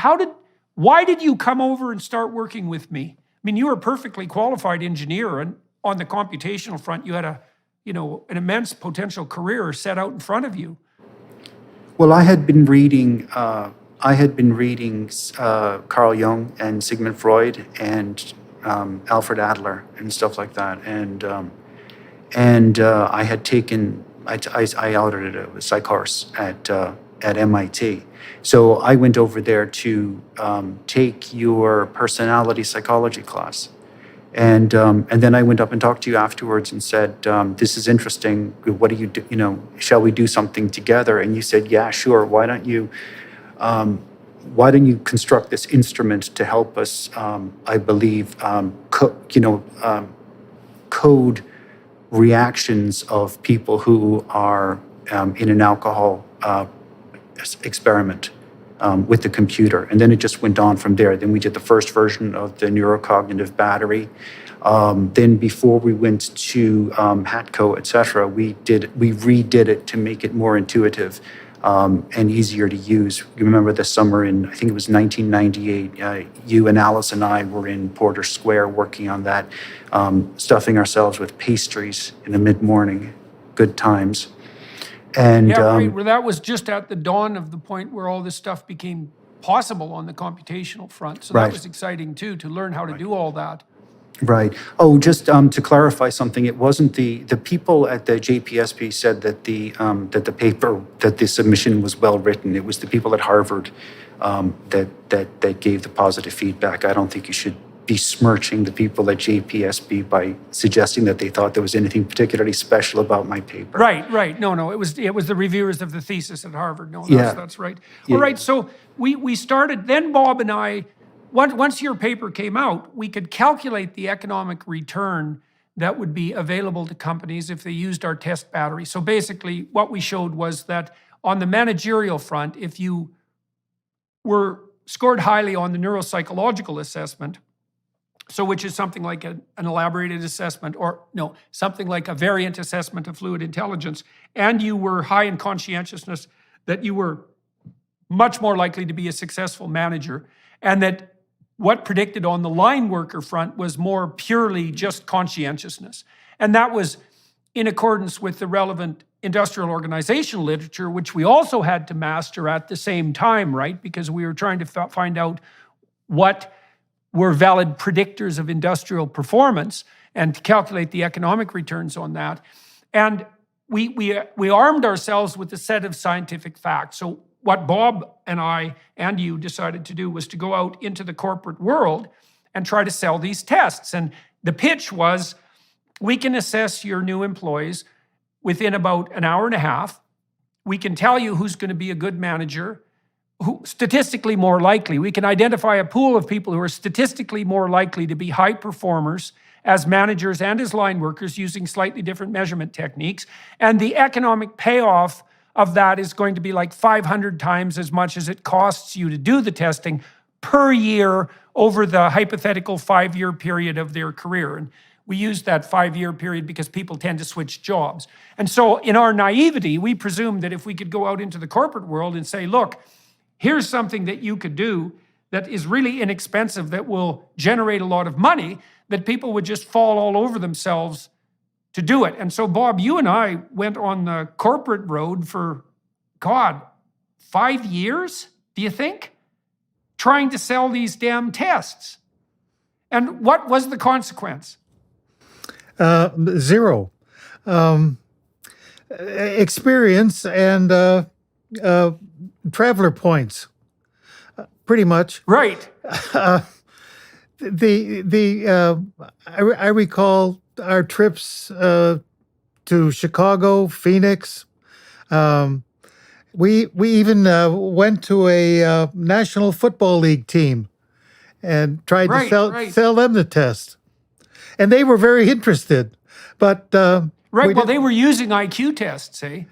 Why did you come over and start working with me? I mean, you were a perfectly qualified engineer, and on the computational front, you had an immense potential career set out in front of you. Well, I had been reading Carl Jung and Sigmund Freud and Alfred Adler and stuff like that, and I had taken I audited a psych course at MIT, so I went over there to take your personality psychology class. And then I went up and talked to you afterwards and said, this is interesting. What do you do? Shall we do something together? And you said, yeah, sure. Why don't you construct this instrument to help us, I believe, code reactions of people who are in an alcohol experiment with the computer. And then it just went on from there. Then we did the first version of the neurocognitive battery. Then before we went to HATCO, et cetera, we redid it to make it more intuitive and easier to use. You remember the summer in, I think it was 1998, you and Alice and I were in Porter Square working on that, stuffing ourselves with pastries in the mid-morning. Good times. And yeah, right. Well, that was just at the dawn of the point where all this stuff became possible on the computational front. So right. That was exciting too, to learn how to do all that. Right. Oh, just to clarify something, it wasn't the people at the JPSP said that the submission was well written. It was the people at Harvard that gave the positive feedback. I don't think you should besmirching the people at JPSB by suggesting that they thought there was anything particularly special about my paper. Right. No, it was the reviewers of the thesis at Harvard. No, that's right. Yeah. All right, so we started, then Bob and I, once your paper came out, we could calculate the economic return that would be available to companies if they used our test battery. So basically, what we showed was that on the managerial front, if you were scored highly on the neuropsychological assessment, so which is something like an elaborated assessment, or no, something like a variant assessment of fluid intelligence, and you were high in conscientiousness, that you were much more likely to be a successful manager, and that what predicted on the line worker front was more purely just conscientiousness. And that was in accordance with the relevant industrial organizational literature, which we also had to master at the same time, right? Because we were trying to find out what were valid predictors of industrial performance and to calculate the economic returns on that. And we armed ourselves with a set of scientific facts. So what Bob and I and you decided to do was to go out into the corporate world and try to sell these tests. And the pitch was, we can assess your new employees within about an hour and a half. We can tell you who's going to be a good manager, who statistically more likely. We can identify a pool of people who are statistically more likely to be high performers as managers and as line workers using slightly different measurement techniques. And the economic payoff of that is going to be like 500 times as much as it costs you to do the testing per year over the hypothetical 5-year period of their career. And we use that 5-year period because people tend to switch jobs. And so in our naivety, we presumed that if we could go out into the corporate world and say, look, here's something that you could do that is really inexpensive, that will generate a lot of money, that people would just fall all over themselves to do it. And so, Bob, you and I went on the corporate road for, 5 years, do you think? Trying to sell these damn tests. And what was the consequence? Zero. Experience and traveler points, pretty much. Right. I recall our trips to Chicago, Phoenix. We even went to a National Football League team and tried to sell them the test, and they were very interested. But well, they were using IQ tests, eh?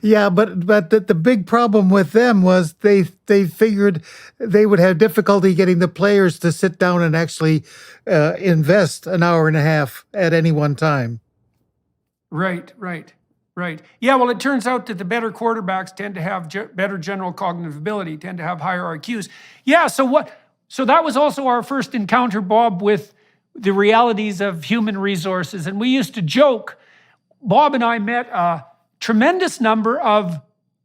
yeah, but the big problem with them was they figured they would have difficulty getting the players to sit down and actually invest an hour and a half at any one time. Right. Yeah, well, it turns out that the better quarterbacks tend to have better general cognitive ability, tend to have higher IQs. Yeah, so that was also our first encounter, Bob, with the realities of human resources. And we used to joke, Bob and I met a tremendous number of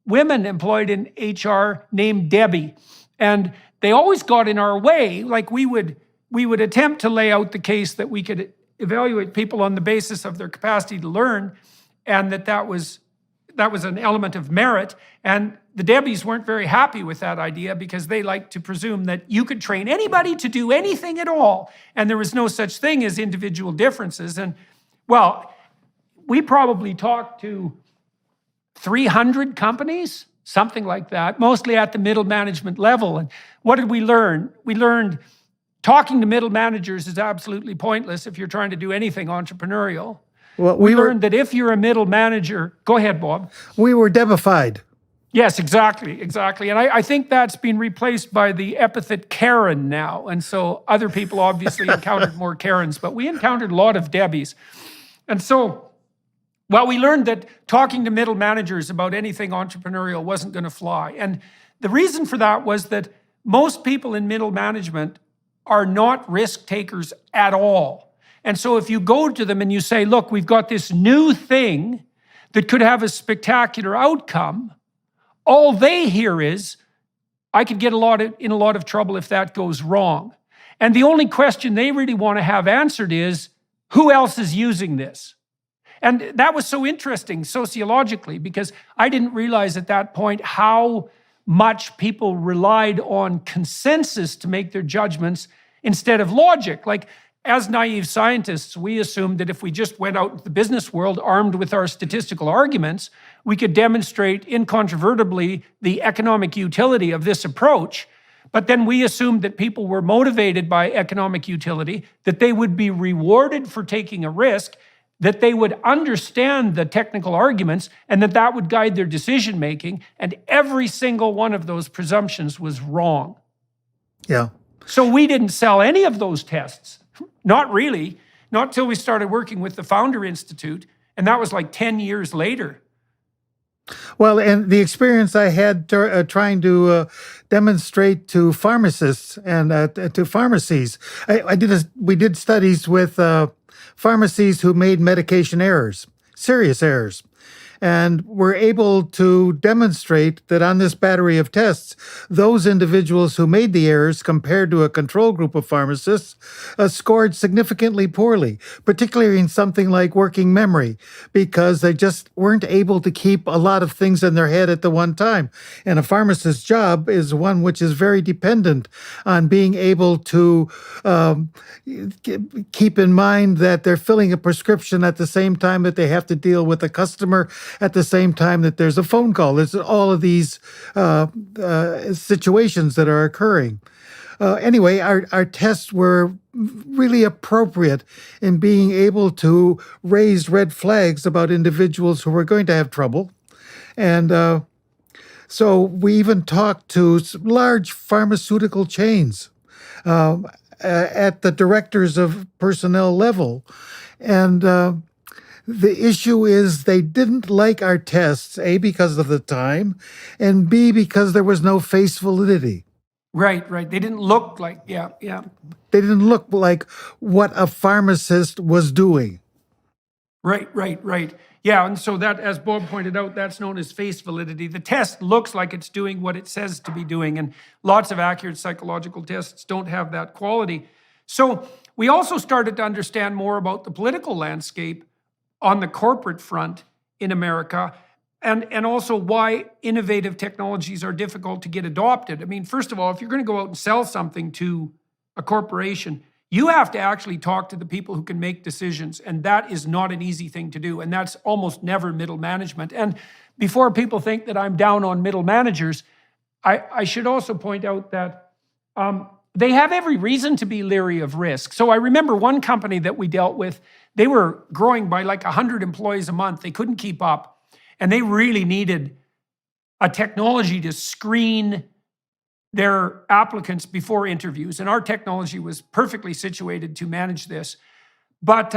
women employed in HR named Debbie. And they always got in our way. Like we would attempt to lay out the case that we could evaluate people on the basis of their capacity to learn, and that was an element of merit. And the Debbies weren't very happy with that idea because they like to presume that you could train anybody to do anything at all, and there was no such thing as individual differences. And well, we probably talked to 300 companies, something like that, mostly at the middle management level. And what did we learn? We learned talking to middle managers is absolutely pointless if you're trying to do anything entrepreneurial. Well, we learned that if you're a middle manager, go ahead, Bob. We were Debified. Yes, exactly. And I think that's been replaced by the epithet Karen now. And so other people obviously encountered more Karens, but we encountered a lot of Debbies. And so, well, we learned that talking to middle managers about anything entrepreneurial wasn't going to fly. And the reason for that was that most people in middle management are not risk takers at all. And so if you go to them and you say, look, we've got this new thing that could have a spectacular outcome, all they hear is, I could get in a lot of trouble if that goes wrong. And the only question they really want to have answered is, who else is using this? And that was so interesting sociologically, because I didn't realize at that point how much people relied on consensus to make their judgments instead of logic. Like, as naive scientists, we assumed that if we just went out into the business world armed with our statistical arguments, we could demonstrate incontrovertibly the economic utility of this approach. But then we assumed that people were motivated by economic utility, that they would be rewarded for taking a risk, that they would understand the technical arguments, and that would guide their decision-making. And every single one of those presumptions was wrong. Yeah. So we didn't sell any of those tests. Not really. Not till we started working with the Founder Institute. And that was like 10 years later. Well, and the experience I had trying to demonstrate to pharmacists and to pharmacies, we did studies with pharmacies who made medication errors, serious errors, and were able to demonstrate that on this battery of tests, those individuals who made the errors compared to a control group of pharmacists scored significantly poorly, particularly in something like working memory, because they just weren't able to keep a lot of things in their head at the one time. And a pharmacist's job is one which is very dependent on being able to keep in mind that they're filling a prescription at the same time that they have to deal with a customer, at the same time that there's a phone call. There's all of these situations that are occurring. Anyway, our tests were really appropriate in being able to raise red flags about individuals who were going to have trouble. And so we even talked to large pharmaceutical chains at the directors of personnel level. And the issue is they didn't like our tests, A, because of the time, and B, because there was no face validity. Right. They didn't look like, yeah. They didn't look like what a pharmacist was doing. Right. Yeah, and so that, as Bob pointed out, that's known as face validity. The test looks like it's doing what it says to be doing, and lots of accurate psychological tests don't have that quality. So we also started to understand more about the political landscape on the corporate front in America, and also why innovative technologies are difficult to get adopted. I mean, first of all, if you're going to go out and sell something to a corporation, you have to actually talk to the people who can make decisions, and that is not an easy thing to do, and that's almost never middle management. And before people think that I'm down on middle managers, I should also point out that they have every reason to be leery of risk. So I remember one company that we dealt with, they were growing by like 100 employees a month. They couldn't keep up, and they really needed a technology to screen their applicants before interviews, and our technology was perfectly situated to manage this. But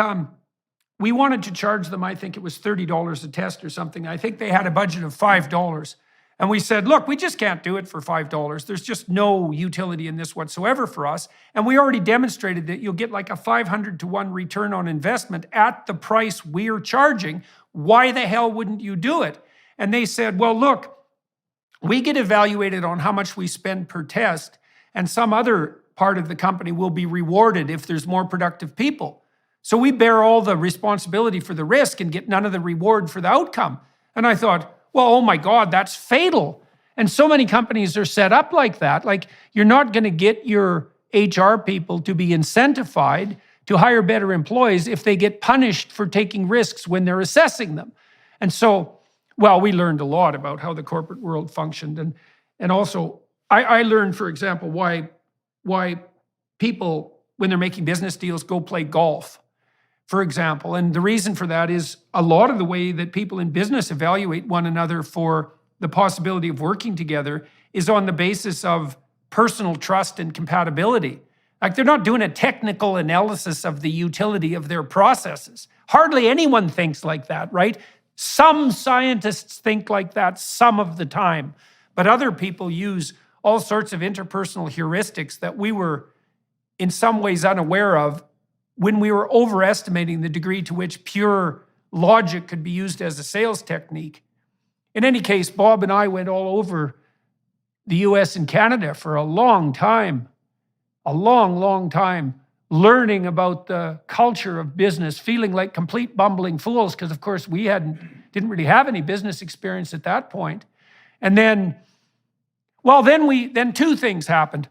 we wanted to charge them, I think it was $30 a test or something. I think they had a budget of $5. And we said, look, we just can't do it for $5. There's just no utility in this whatsoever for us. And we already demonstrated that you'll get like a 500 to 1 return on investment at the price we're charging. Why the hell wouldn't you do it? And they said, well, look, we get evaluated on how much we spend per test, and some other part of the company will be rewarded if there's more productive people. So we bear all the responsibility for the risk and get none of the reward for the outcome. And I thought, well, oh my God, that's fatal. And so many companies are set up like that. Like, you're not going to get your HR people to be incentivized to hire better employees if they get punished for taking risks when they're assessing them. And so, well, we learned a lot about how the corporate world functioned. And also, I learned, for example, why people, when they're making business deals, go play golf, for example. And the reason for that is a lot of the way that people in business evaluate one another for the possibility of working together is on the basis of personal trust and compatibility. Like, they're not doing a technical analysis of the utility of their processes. Hardly anyone thinks like that, right? Some scientists think like that some of the time, but other people use all sorts of interpersonal heuristics that we were in some ways unaware of when we were overestimating the degree to which pure logic could be used as a sales technique. In any case, Bob and I went all over the US and Canada for a long time, learning about the culture of business, feeling like complete bumbling fools because, of course, we didn't really have any business experience at that point. And then two things happened.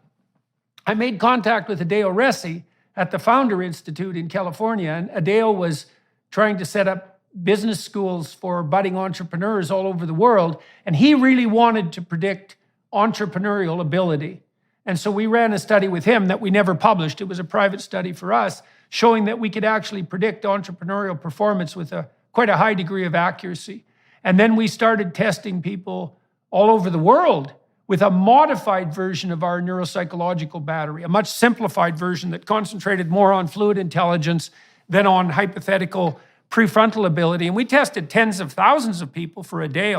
I made contact with Hideo Resi at the Founder Institute in California, and Hideo was trying to set up business schools for budding entrepreneurs all over the world, and he really wanted to predict entrepreneurial ability. And so we ran a study with him that we never published. It was a private study for us, showing that we could actually predict entrepreneurial performance with quite a high degree of accuracy. And then we started testing people all over the world with a modified version of our neuropsychological battery, a much simplified version that concentrated more on fluid intelligence than on hypothetical prefrontal ability. And we tested tens of thousands of people for a day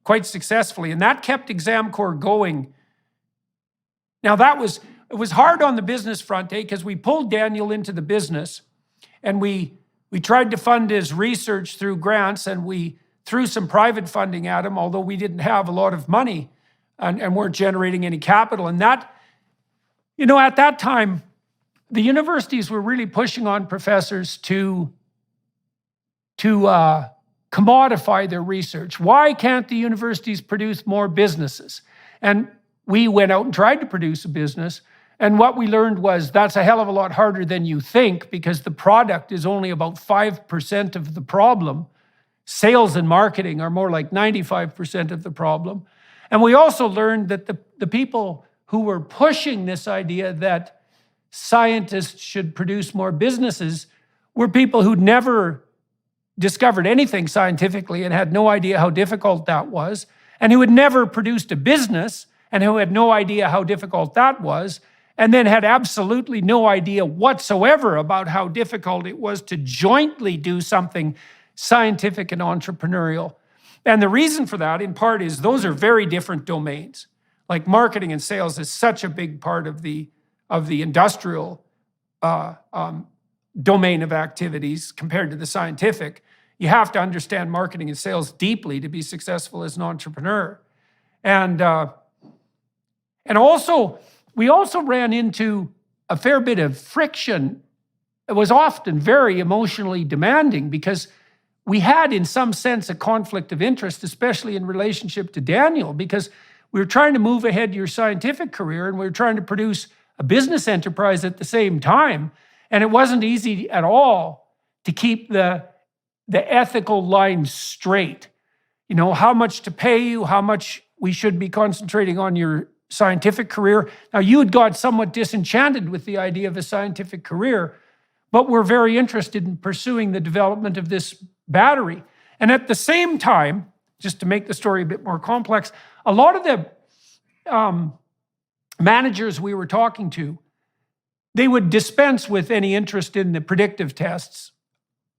quite successfully, and that kept ExamCore going. Now, it was hard on the business front, because we pulled Daniel into the business, and we tried to fund his research through grants, and we threw some private funding at him, although we didn't have a lot of money and weren't generating any capital. And that, at that time, the universities were really pushing on professors to commodify their research. Why can't the universities produce more businesses? And we went out and tried to produce a business, and what we learned was that's a hell of a lot harder than you think, because the product is only about 5% of the problem. Sales and marketing are more like 95% of the problem. And we also learned that the people who were pushing this idea that scientists should produce more businesses were people who'd never discovered anything scientifically and had no idea how difficult that was, and who had never produced a business and who had no idea how difficult that was, and then had absolutely no idea whatsoever about how difficult it was to jointly do something scientific and entrepreneurial. And the reason for that, in part, is those are very different domains. Like, marketing and sales is such a big part of the industrial domain of activities compared to the scientific. You have to understand marketing and sales deeply to be successful as an entrepreneur. And also, we also ran into a fair bit of friction. It was often very emotionally demanding because we had, in some sense, a conflict of interest, especially in relationship to Daniel, because we were trying to move ahead your scientific career and we were trying to produce a business enterprise at the same time. And it wasn't easy at all to keep the ethical line straight. You know, how much to pay you, how much we should be concentrating on your scientific career. Now, you had got somewhat disenchanted with the idea of a scientific career, but were very interested in pursuing the development of this battery. And at the same time, just to make the story a bit more complex, a lot of the managers we were talking to, they would dispense with any interest in the predictive tests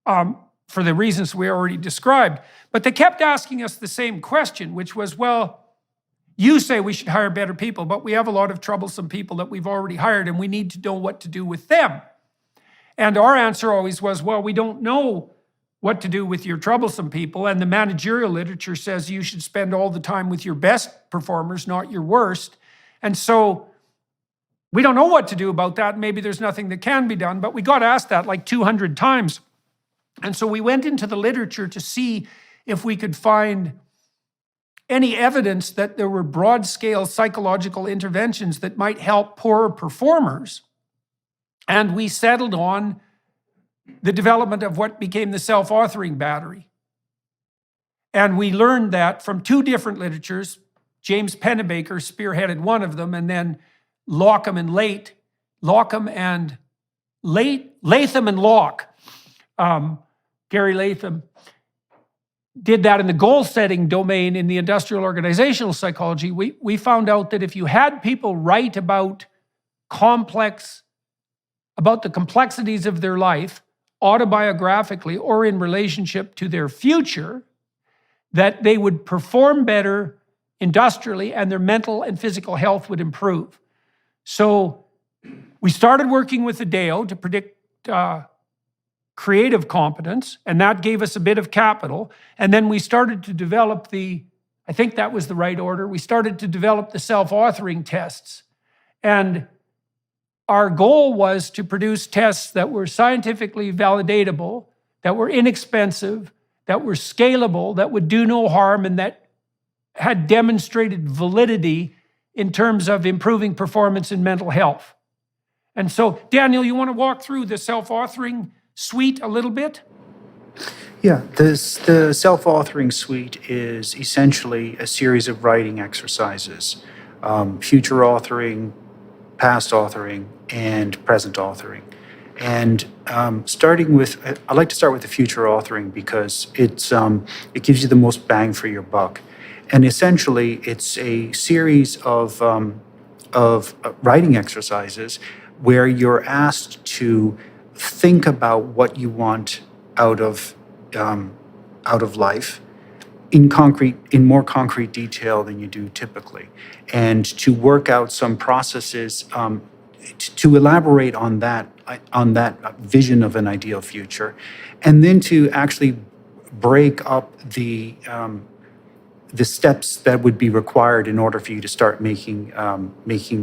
for the reasons we already described. But they kept asking us the same question, which was, well, you say we should hire better people, but we have a lot of troublesome people that we've already hired and we need to know what to do with them. And our answer always was, well, we don't know what to do with your troublesome people. And the managerial literature says you should spend all the time with your best performers, not your worst. And so we don't know what to do about that. Maybe there's nothing that can be done, but we got asked that like 200 times. And so we went into the literature to see if we could find any evidence that there were broad-scale psychological interventions that might help poorer performers. And we settled on the development of what became the self-authoring battery. And we learned that from two different literatures. James Pennebaker spearheaded one of them, and then Latham and Locke, Gary Latham, did that in the goal-setting domain in the industrial organizational psychology. We found out that if you had people write about the complexities of their life, autobiographically or in relationship to their future, that they would perform better industrially and their mental and physical health would improve. So we started working with Adeo to predict creative competence, and that gave us a bit of capital. And then we started to develop I think that was the right order, we started to develop the self-authoring tests. And our goal was to produce tests that were scientifically validatable, that were inexpensive, that were scalable, that would do no harm, and that had demonstrated validity in terms of improving performance in mental health. And so, Daniel, you want to walk through the self-authoring suite a little bit? Yeah, the self-authoring suite is essentially a series of writing exercises, future authoring, past authoring, and present authoring. And I like to start with the future authoring because it gives you the most bang for your buck. And essentially, it's a series of writing exercises where you're asked to think about what you want out of life in more concrete detail than you do typically, and to work out some processes to elaborate on that vision of an ideal future, and then to actually break up the steps that would be required in order for you to start making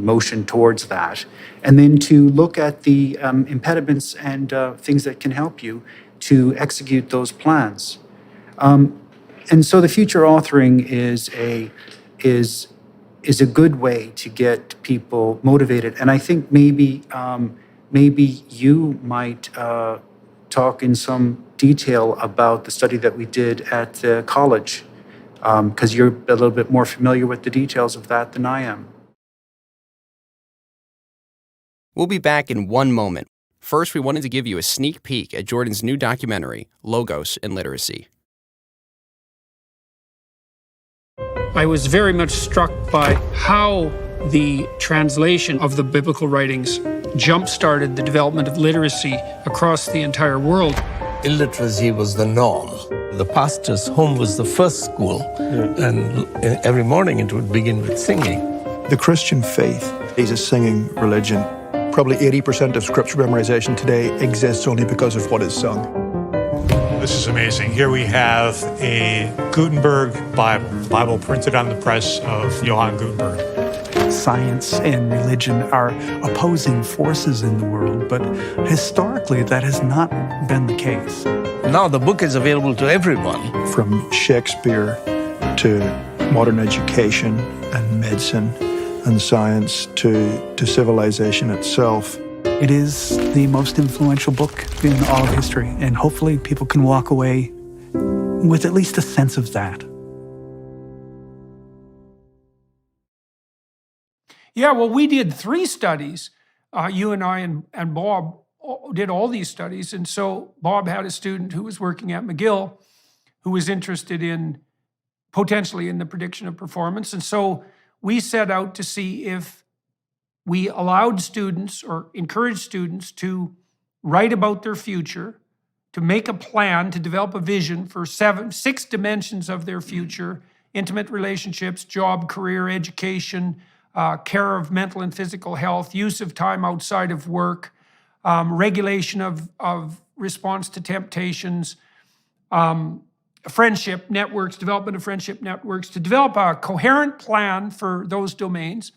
motion towards that, and then to look at the impediments and things that can help you to execute those plans. And so the future authoring is a good way to get people motivated. And I think maybe you might talk in some detail about the study that we did at the college, because you're a little bit more familiar with the details of that than I am. We'll be back in one moment. First, we wanted to give you a sneak peek at Jordan's new documentary, Logos and Literacy. I was very much struck by how the translation of the biblical writings jump-started the development of literacy across the entire world. Illiteracy was the norm. The pastor's home was the first school, and every morning it would begin with singing. The Christian faith is a singing religion. probably 80% of scripture memorization today exists only because of what is sung. This is amazing. Here we have a Gutenberg Bible printed on the press of Johann Gutenberg. Science and religion are opposing forces in the world, but historically that has not been the case. Now the book is available to everyone. From Shakespeare to modern education and medicine and science to civilization itself. It is the most influential book in all of history, and hopefully people can walk away with at least a sense of that. Yeah, well, we did 3 studies. You and I and Bob did all these studies. And so Bob had a student who was working at McGill who was interested in potentially in the prediction of performance. And so we set out to see if we allowed students or encouraged students to write about their future, to make a plan, to develop a vision for 6 dimensions of their future: intimate relationships, job, career, education, care of mental and physical health, use of time outside of work, regulation of response to temptations, friendship networks, development of friendship networks, to develop a coherent plan for those domains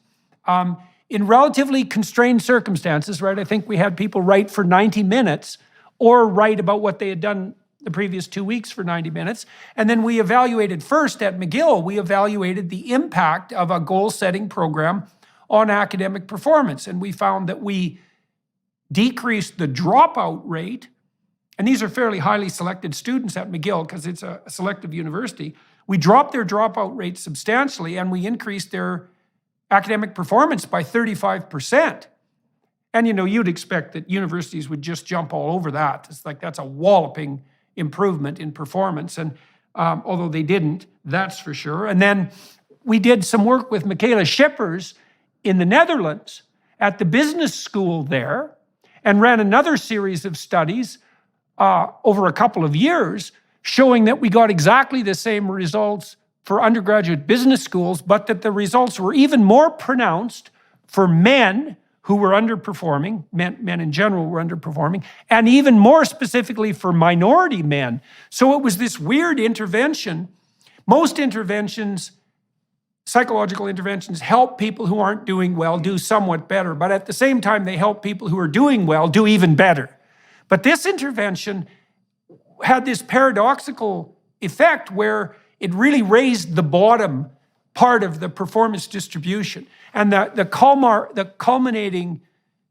in relatively constrained circumstances, right? I think we had people write for 90 minutes or write about what they had done the previous 2 weeks for 90 minutes. And then we evaluated first at McGill, we evaluated the impact of a goal-setting program on academic performance. And we found that we decreased the dropout rate, and these are fairly highly selected students at McGill because it's a selective university. We dropped their dropout rate substantially, and we increased their academic performance by 35%. And you'd expect that universities would just jump all over that. It's like that's a walloping improvement in performance. And although they didn't, that's for sure. And then we did some work with Michaela Schippers in the Netherlands at the business school there and ran another series of studies over a couple of years showing that we got exactly the same results for undergraduate business schools, but that the results were even more pronounced for men who were underperforming, men in general were underperforming, and even more specifically for minority men. So it was this weird intervention. Most interventions, psychological interventions, help people who aren't doing well do somewhat better, but at the same time, they help people who are doing well do even better. But this intervention had this paradoxical effect where it really raised the bottom part of the performance distribution. And the culminating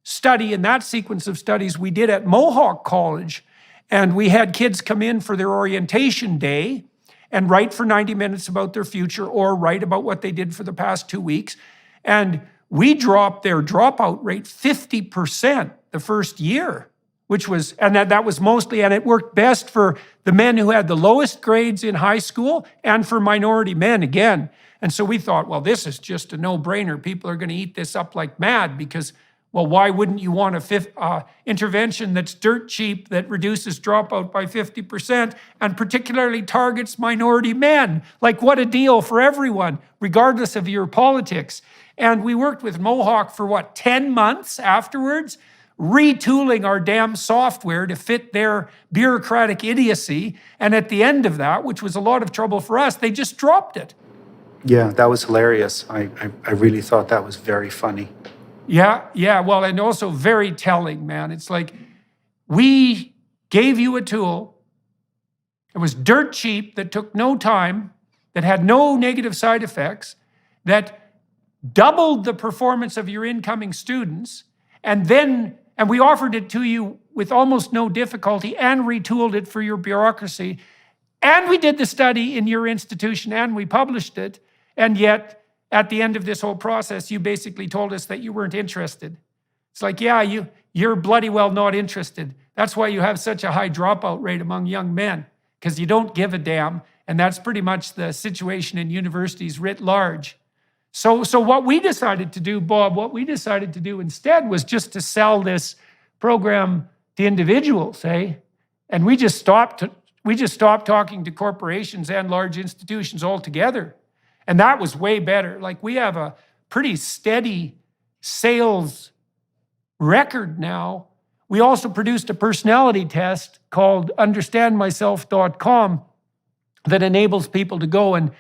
study in that sequence of studies we did at Mohawk College, and we had kids come in for their orientation day and write for 90 minutes about their future or write about what they did for the past 2 weeks. And we dropped their dropout rate 50% the first year, which was, and that was mostly, and it worked best for the men who had the lowest grades in high school and for minority men again. And so we thought, well, this is just a no-brainer. People are going to eat this up like mad because, well, why wouldn't you want a intervention that's dirt cheap, that reduces dropout by 50% and particularly targets minority men? Like, what a deal for everyone, regardless of your politics. And we worked with Mohawk for 10 months afterwards, retooling our damn software to fit their bureaucratic idiocy. And at the end of that, which was a lot of trouble for us, they just dropped it. Yeah, that was hilarious. I really thought that was very funny. Yeah, well, and also very telling, man. It's like, we gave you a tool, it was dirt cheap, that took no time, that had no negative side effects, that doubled the performance of your incoming students, and we offered it to you with almost no difficulty and retooled it for your bureaucracy. And we did the study in your institution and we published it. And yet, at the end of this whole process, you basically told us that you weren't interested. It's like, yeah, you're bloody well not interested. That's why you have such a high dropout rate among young men, because you don't give a damn. And that's pretty much the situation in universities writ large. So what we decided to do, Bob, what we decided to do instead was just to sell this program to individuals, And we just stopped talking to corporations and large institutions altogether. And that was way better. Like, we have a pretty steady sales record now. We also produced a personality test called Understandmyself.com that enables people to go and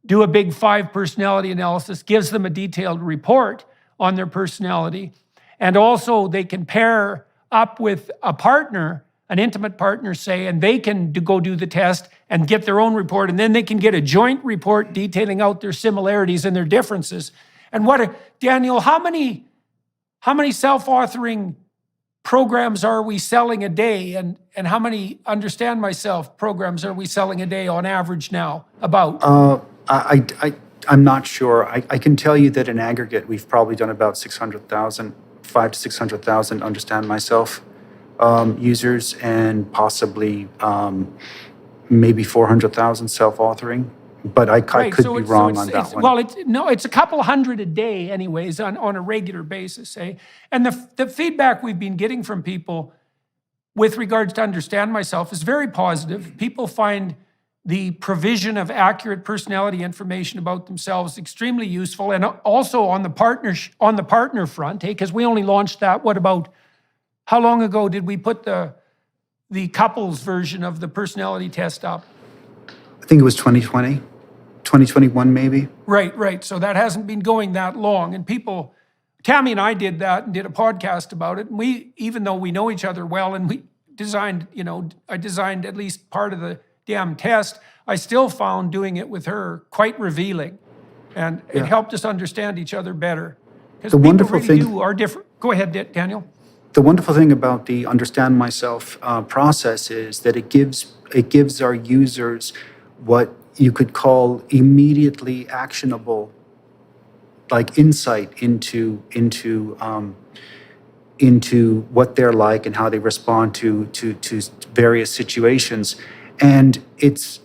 do a big 5 personality analysis, gives them a detailed report on their personality. And also they can pair up with a partner, an intimate partner, say, and they can go do the test and get their own report. And then they can get a joint report detailing out their similarities and their differences. And Daniel, how many self-authoring programs are we selling a day? And how many Understand Myself programs are we selling a day on average now? About? I'm not sure. I can tell you that in aggregate, we've probably done about 500,000 to 600,000 Understand Myself users, and possibly maybe 400,000 self-authoring. But I could be wrong on that one. Well, it's a couple hundred a day anyways on a regular basis, eh? And the feedback we've been getting from people with regards to Understand Myself is very positive. People find the provision of accurate personality information about themselves extremely useful, and also on the partner front, because we only launched that, how long ago did we put the couples version of the personality test up? I think it was 2020, 2021 maybe. Right. So that hasn't been going that long. And Tammy and I did that and did a podcast about it. And we, even though we know each other well, and we designed, I designed at least part of the damn test, I still found doing it with her quite revealing. And it helped us understand each other better. Because people really are different. Go ahead, Daniel. The wonderful thing about the Understand Myself process is that it gives our users what you could call immediately actionable, like insight into what they're like and how they respond to various situations. And it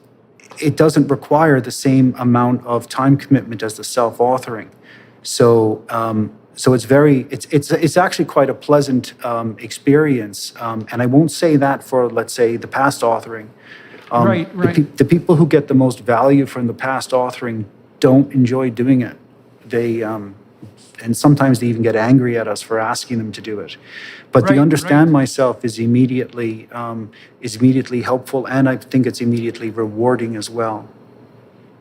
doesn't require the same amount of time commitment as the self-authoring. So it's actually quite a pleasant experience. And I won't say that for, let's say, the past authoring. Right. The people who get the most value from the past authoring don't enjoy doing it. And sometimes they even get angry at us for asking them to do it. But the Understand Myself is immediately helpful, and I think it's immediately rewarding as well.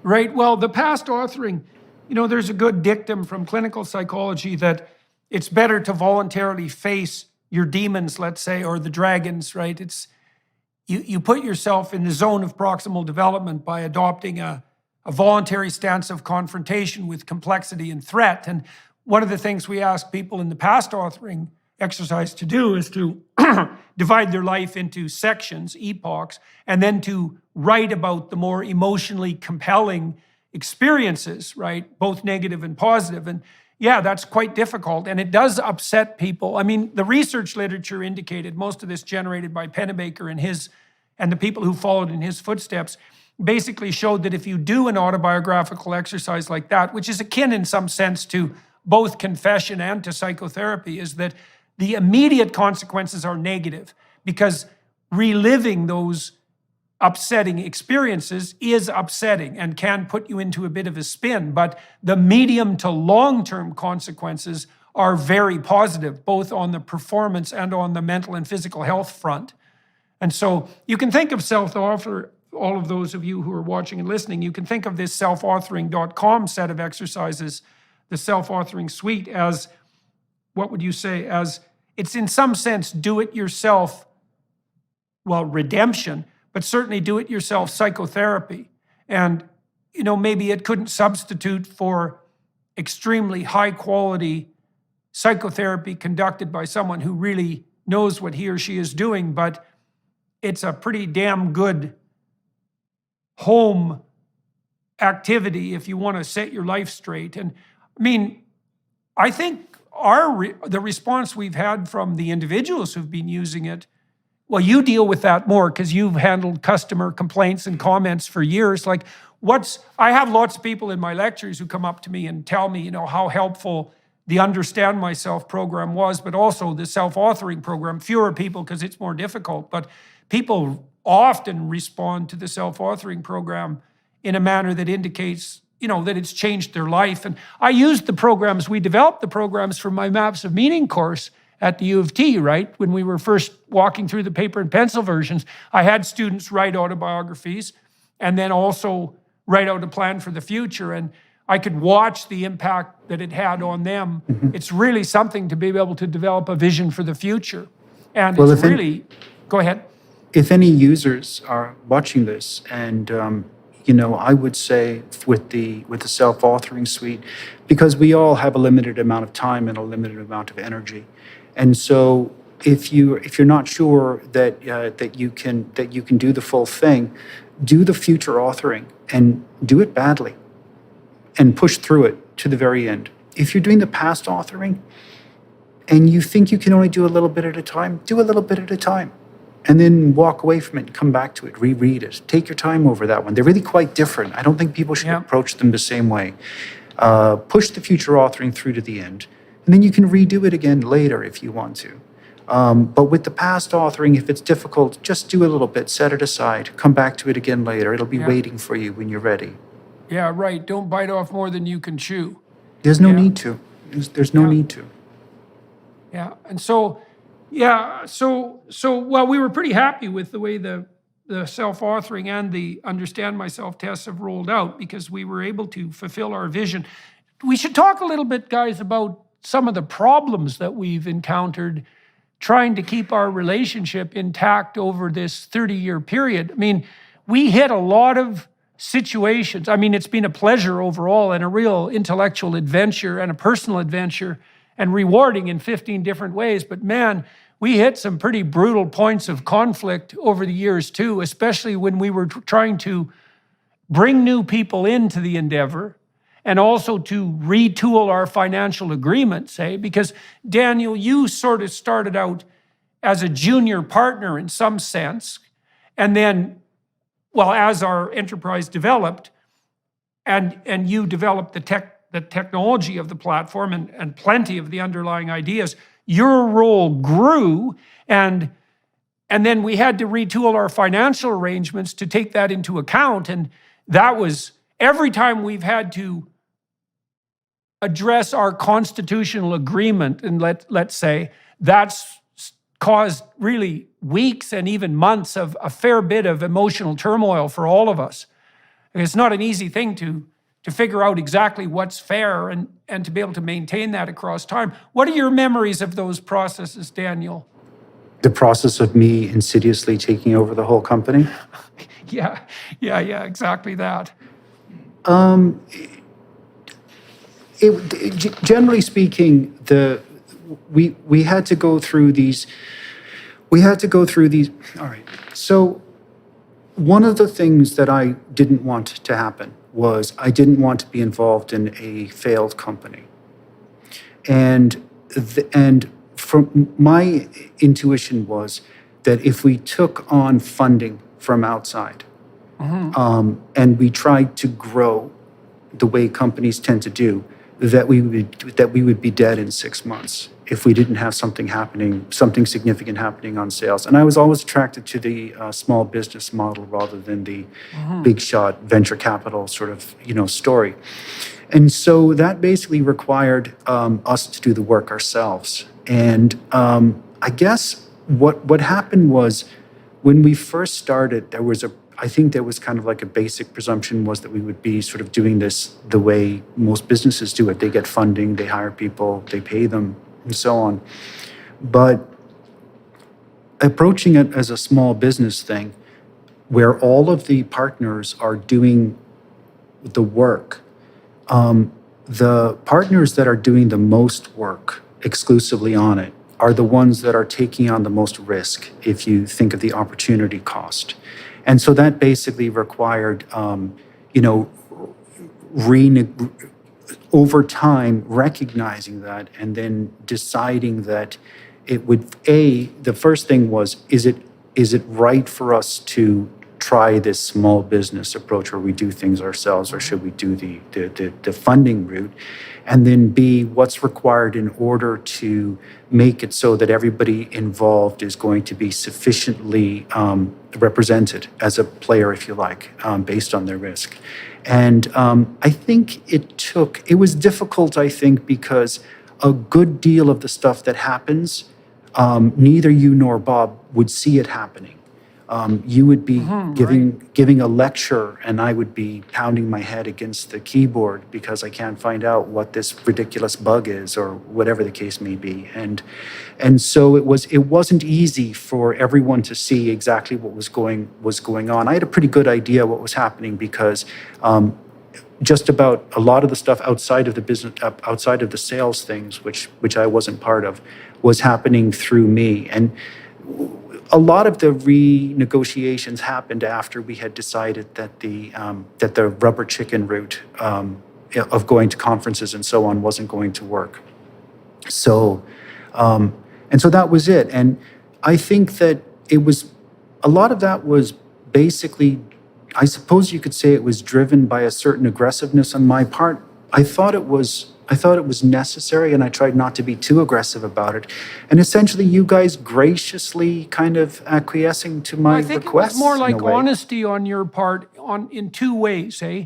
Right. Well, the past authoring, there's a good dictum from clinical psychology that it's better to voluntarily face your demons, let's say, or the dragons, right? It's you put yourself in the zone of proximal development by adopting a voluntary stance of confrontation with complexity and threat. And one of the things we ask people in the past authoring exercise to do is to divide their life into sections, epochs, and then to write about the more emotionally compelling experiences, right? Both negative and positive. And yeah, that's quite difficult. And it does upset people. I mean, the research literature indicated, most of this generated by Pennebaker and the people who followed in his footsteps, basically showed that if you do an autobiographical exercise like that, which is akin in some sense to both confession and to psychotherapy, is that the immediate consequences are negative, because reliving those upsetting experiences is upsetting and can put you into a bit of a spin. But the medium to long-term consequences are very positive, both on the performance and on the mental and physical health front. And so you can think of self-author, all of those of you who are watching and listening, you can think of this selfauthoring.com set of exercises, the self-authoring suite, as, what would you say, as it's in some sense do-it-yourself, redemption, but certainly do-it-yourself psychotherapy. And, maybe it couldn't substitute for extremely high-quality psychotherapy conducted by someone who really knows what he or she is doing, but it's a pretty damn good home activity if you want to set your life straight. And I mean, I think the response we've had from the individuals who've been using it, well, you deal with that more because you've handled customer complaints and comments for years. I have lots of people in my lectures who come up to me and tell me, how helpful the Understand Myself program was, but also the self-authoring program. Fewer people because it's more difficult, but people often respond to the self-authoring program in a manner that indicates, that it's changed their life. And I used we developed the programs for my Maps of Meaning course, at the U of T, right? When we were first walking through the paper and pencil versions, I had students write autobiographies and then also write out a plan for the future. And I could watch the impact that it had on them. It's really something to be able to develop a vision for the future. And Well, it's really, go ahead. If any users are watching this, and I would say with the self-authoring suite, because we all have a limited amount of time and a limited amount of energy, and so if you're not sure that you can do the full thing, do the future authoring and do it badly, and push through it to the very end. If you're doing the past authoring, and you think you can only do a little bit at a time, do a little bit at a time. And then walk away from it, come back to it, reread it. Take your time over that one. They're really quite different. I don't think people should approach them the same way. Push the future authoring through to the end, and then you can redo it again later if you want to. But with the past authoring, if it's difficult, just do a little bit, set it aside, come back to it again later. It'll be waiting for you when you're ready. Yeah, right. Don't bite off more than you can chew. There's no need to. There's no need to. Yeah, and so well, we were pretty happy with the way the self-authoring and the Understand Myself tests have rolled out, because we were able to fulfill our vision. We should talk a little bit, guys, about some of the problems that we've encountered trying to keep our relationship intact over this 30-year period. I mean, we hit a lot of situations. I mean, it's been a pleasure overall and a real intellectual adventure and a personal adventure and rewarding in 15 different ways. But man, we hit some pretty brutal points of conflict over the years too, especially when we were trying to bring new people into the endeavor and also to retool our financial agreements, because Daniel, you sort of started out as a junior partner in some sense, and then, well, as our enterprise developed, and you developed the technology of the platform and plenty of the underlying ideas, your role grew, and then we had to retool our financial arrangements to take that into account. And that was every time we've had to address our constitutional agreement, and let's say, that's caused really weeks and even months of a fair bit of emotional turmoil for all of us. And it's not an easy thing to figure out exactly what's fair and to be able to maintain that across time. What are your memories of those processes, Daniel? The process of me insidiously taking over the whole company? Yeah, exactly that. Generally speaking, we had to go through these. All right. So one of the things that I didn't want to happen was I didn't want to be involved in a failed company. And from my intuition was that if we took on funding from outside, and we tried to grow the way companies tend to do, that we would be dead in 6 months if we didn't have something significant happening on sales. And I was always attracted to the small business model rather than the big shot venture capital sort of story. And so that basically required us to do the work ourselves. And I guess what happened was, when we first started, I think there was kind of like a basic presumption was that we would be sort of doing this the way most businesses do it. They get funding, they hire people, they pay them, and so on. But approaching it as a small business thing, where all of the partners are doing the work, the partners that are doing the most work exclusively on it are the ones that are taking on the most risk, if you think of the opportunity cost. And so that basically required, over time, recognizing that and then deciding that it would, the first thing was, is it right for us to try this small business approach where we do things ourselves, or should we do the funding route? And then B, what's required in order to make it so that everybody involved is going to be sufficiently represented as a player, if you like, based on their risk. And I think it was difficult, I think, because a good deal of the stuff that happens neither you nor Bob would see it happening. You would be giving a lecture, and I would be pounding my head against the keyboard because I can't find out what this ridiculous bug is, or whatever the case may be. And so it wasn't easy for everyone to see exactly what was going on. I had a pretty good idea what was happening because just about a lot of the stuff outside of the business, outside of the sales things, which I wasn't part of, was happening through me. And a lot of the renegotiations happened after we had decided that the rubber chicken route of going to conferences and so on wasn't going to work. So, and so that was it. And I think that a lot of that was basically, I suppose you could say it was driven by a certain aggressiveness on my part. I thought it was necessary, and I tried not to be too aggressive about it. And essentially, you guys graciously kind of acquiescing to my requests. I think it was more like in a way. honesty on your part in two ways, eh?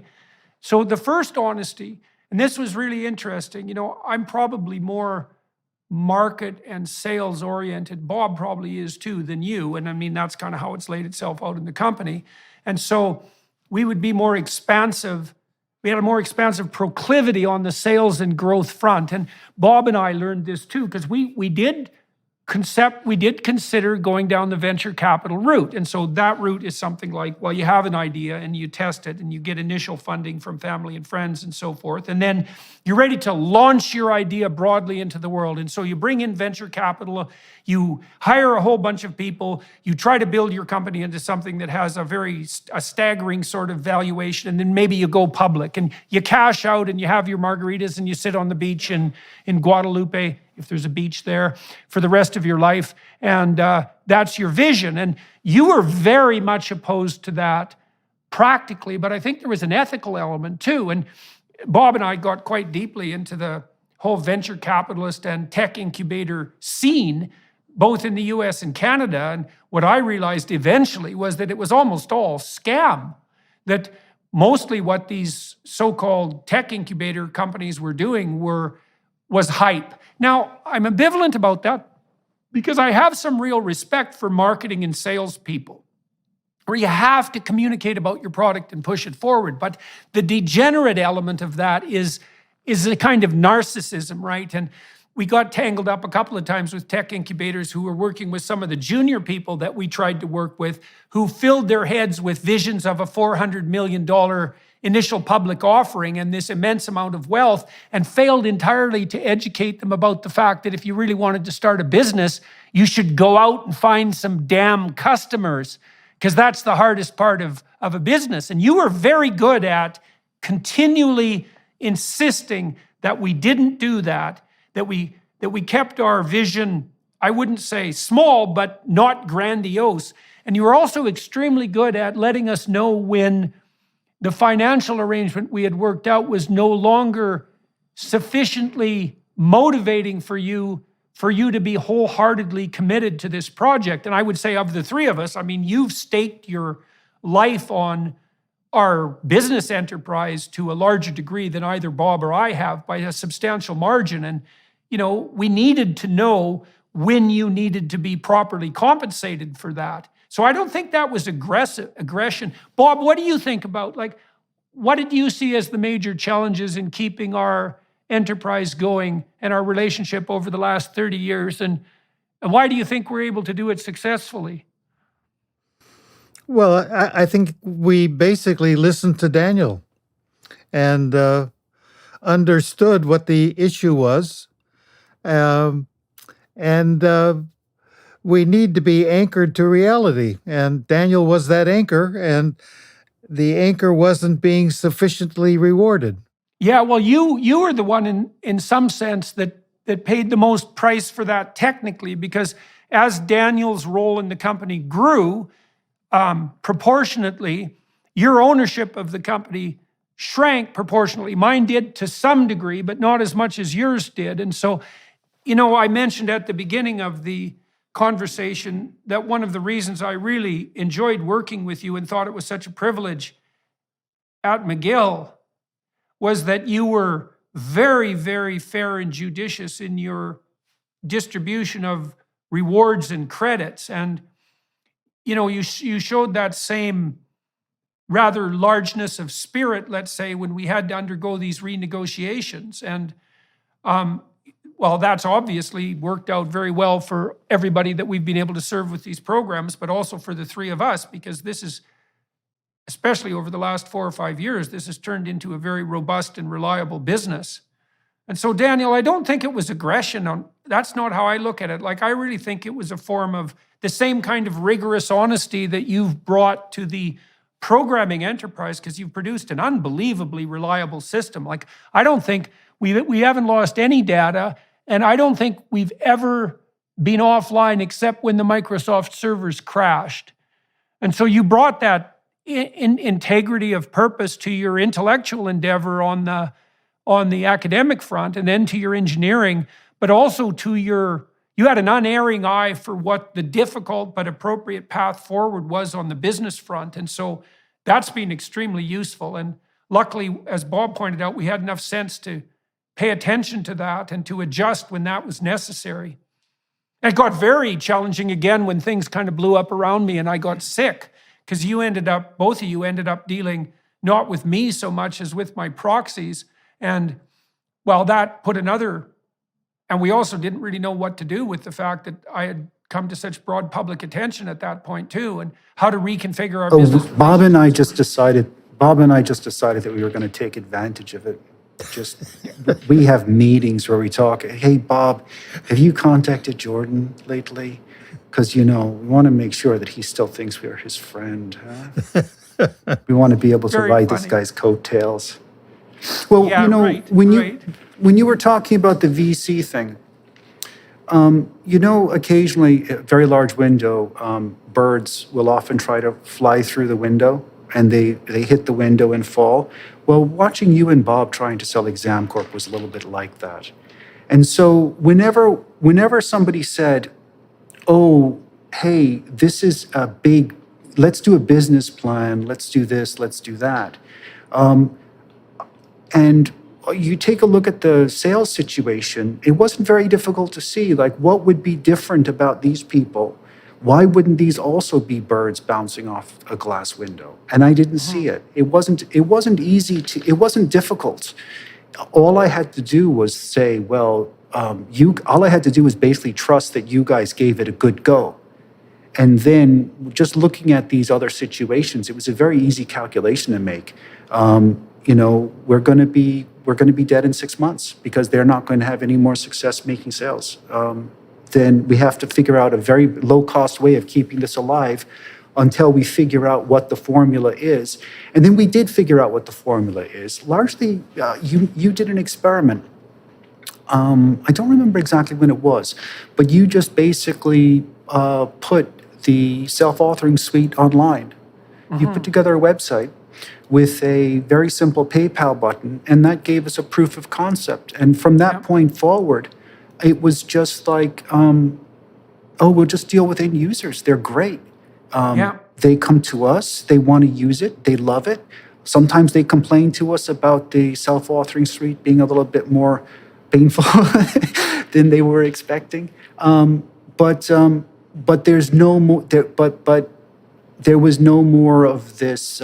So the first honesty, and this was really interesting, I'm probably more market and sales oriented, Bob probably is too, than you. And I mean, that's kind of how it's laid itself out in the company. And so we would be more expansive. We had a more expansive proclivity on the sales and growth front. And Bob and I learned this too, because we did consider going down the venture capital route. And so that route is something like, well, you have an idea and you test it and you get initial funding from family and friends and so forth. And then you're ready to launch your idea broadly into the world. And so you bring in venture capital, you hire a whole bunch of people, you try to build your company into something that has a staggering sort of valuation, and then maybe you go public and you cash out and you have your margaritas and you sit on the beach in Guadalupe, if there's a beach there, for the rest of your life. And that's your vision. And you were very much opposed to that practically, but I think there was an ethical element too. And Bob and I got quite deeply into the whole venture capitalist and tech incubator scene, both in the US and Canada. And what I realized eventually was that it was almost all scam, that mostly what these so-called tech incubator companies were doing was hype. Now, I'm ambivalent about that because I have some real respect for marketing and salespeople, where you have to communicate about your product and push it forward. But the degenerate element of that is a kind of narcissism, right? And we got tangled up a couple of times with tech incubators who were working with some of the junior people that we tried to work with, who filled their heads with visions of a $400 million initial public offering and this immense amount of wealth, and failed entirely to educate them about the fact that if you really wanted to start a business, you should go out and find some damn customers, because that's the hardest part of a business. And you were very good at continually insisting that we didn't do that, that we kept our vision, I wouldn't say small, but not grandiose. And you were also extremely good at letting us know when the financial arrangement we had worked out was no longer sufficiently motivating for you to be wholeheartedly committed to this project. And I would say, of the three of us, I mean, you've staked your life on our business enterprise to a larger degree than either Bob or I have, by a substantial margin. And, we needed to know when you needed to be properly compensated for that. So I don't think that was aggression. Bob, what do you think about, what did you see as the major challenges in keeping our enterprise going and our relationship over the last 30 years? And why do you think we're able to do it successfully? Well, I think we basically listened to Daniel and understood what the issue was. We need to be anchored to reality. And Daniel was that anchor, and the anchor wasn't being sufficiently rewarded. Yeah, well, you were the one in some sense that paid the most price for that technically, because as Daniel's role in the company grew, proportionately, your ownership of the company shrank proportionally. Mine did to some degree, but not as much as yours did. And so, I mentioned at the beginning of the conversation that one of the reasons I really enjoyed working with you and thought it was such a privilege at McGill was that you were very, very fair and judicious in your distribution of rewards and credits. And, you showed that same rather largeness of spirit, let's say, when we had to undergo these renegotiations. And well, that's obviously worked out very well for everybody that we've been able to serve with these programs, but also for the three of us, because this is, especially over the last 4 or 5 years, this has turned into a very robust and reliable business. And so, Daniel, I don't think it was aggression. That's not how I look at it. Like, I really think it was a form of the same kind of rigorous honesty that you've brought to the programming enterprise, because you've produced an unbelievably reliable system. Like, I don't think we haven't lost any data, and I don't think we've ever been offline except when the Microsoft servers crashed. And so you brought that integrity of purpose to your intellectual endeavor on the academic front, and then to your engineering, but also to you had an unerring eye for what the difficult but appropriate path forward was on the business front. And so that's been extremely useful. And luckily, as Bob pointed out, we had enough sense to pay attention to that and to adjust when that was necessary. It got very challenging again when things kind of blew up around me and I got sick, because both of you ended up dealing not with me so much as with my proxies. And well, that put and we also didn't really know what to do with the fact that I had come to such broad public attention at that point too, and how to reconfigure our business. Bob and I just decided that we were going to take advantage of it. We have meetings where we talk, hey, Bob, have you contacted Jordan lately? Because, we want to make sure that he still thinks we are his friend. Huh? We want to be able to ride this guy's coattails. Well, Yeah, right, when you were talking about the VC thing, occasionally, a very large window, birds will often try to fly through the window, and they hit the window and fall. Well, watching you and Bob trying to sell ExamCorp was a little bit like that. And so whenever somebody said, oh, hey, this is let's do a business plan, let's do this, let's do that. And you take a look at the sales situation, it wasn't very difficult to see, like, what would be different about these people? Why wouldn't these also be birds bouncing off a glass window? And I didn't see it. It wasn't it wasn't difficult. All I had to do was say, well, all I had to do was basically trust that you guys gave it a good go. And then just looking at these other situations, it was a very easy calculation to make. We're going to be dead in 6 months because they're not going to have any more success making sales. Then we have to figure out a very low-cost way of keeping this alive until we figure out what the formula is. And then we did figure out what the formula is. Largely, you did an experiment. I don't remember exactly when it was, but you just basically put the self-authoring suite online. You put together a website with a very simple PayPal button, and that gave us a proof of concept. And from that point forward, it was just like, we'll just deal with end users. They're great. They come to us, they want to use it, they love it. Sometimes they complain to us about the self-authoring suite being a little bit more painful than they were expecting. But there's no more. But there was no more of this.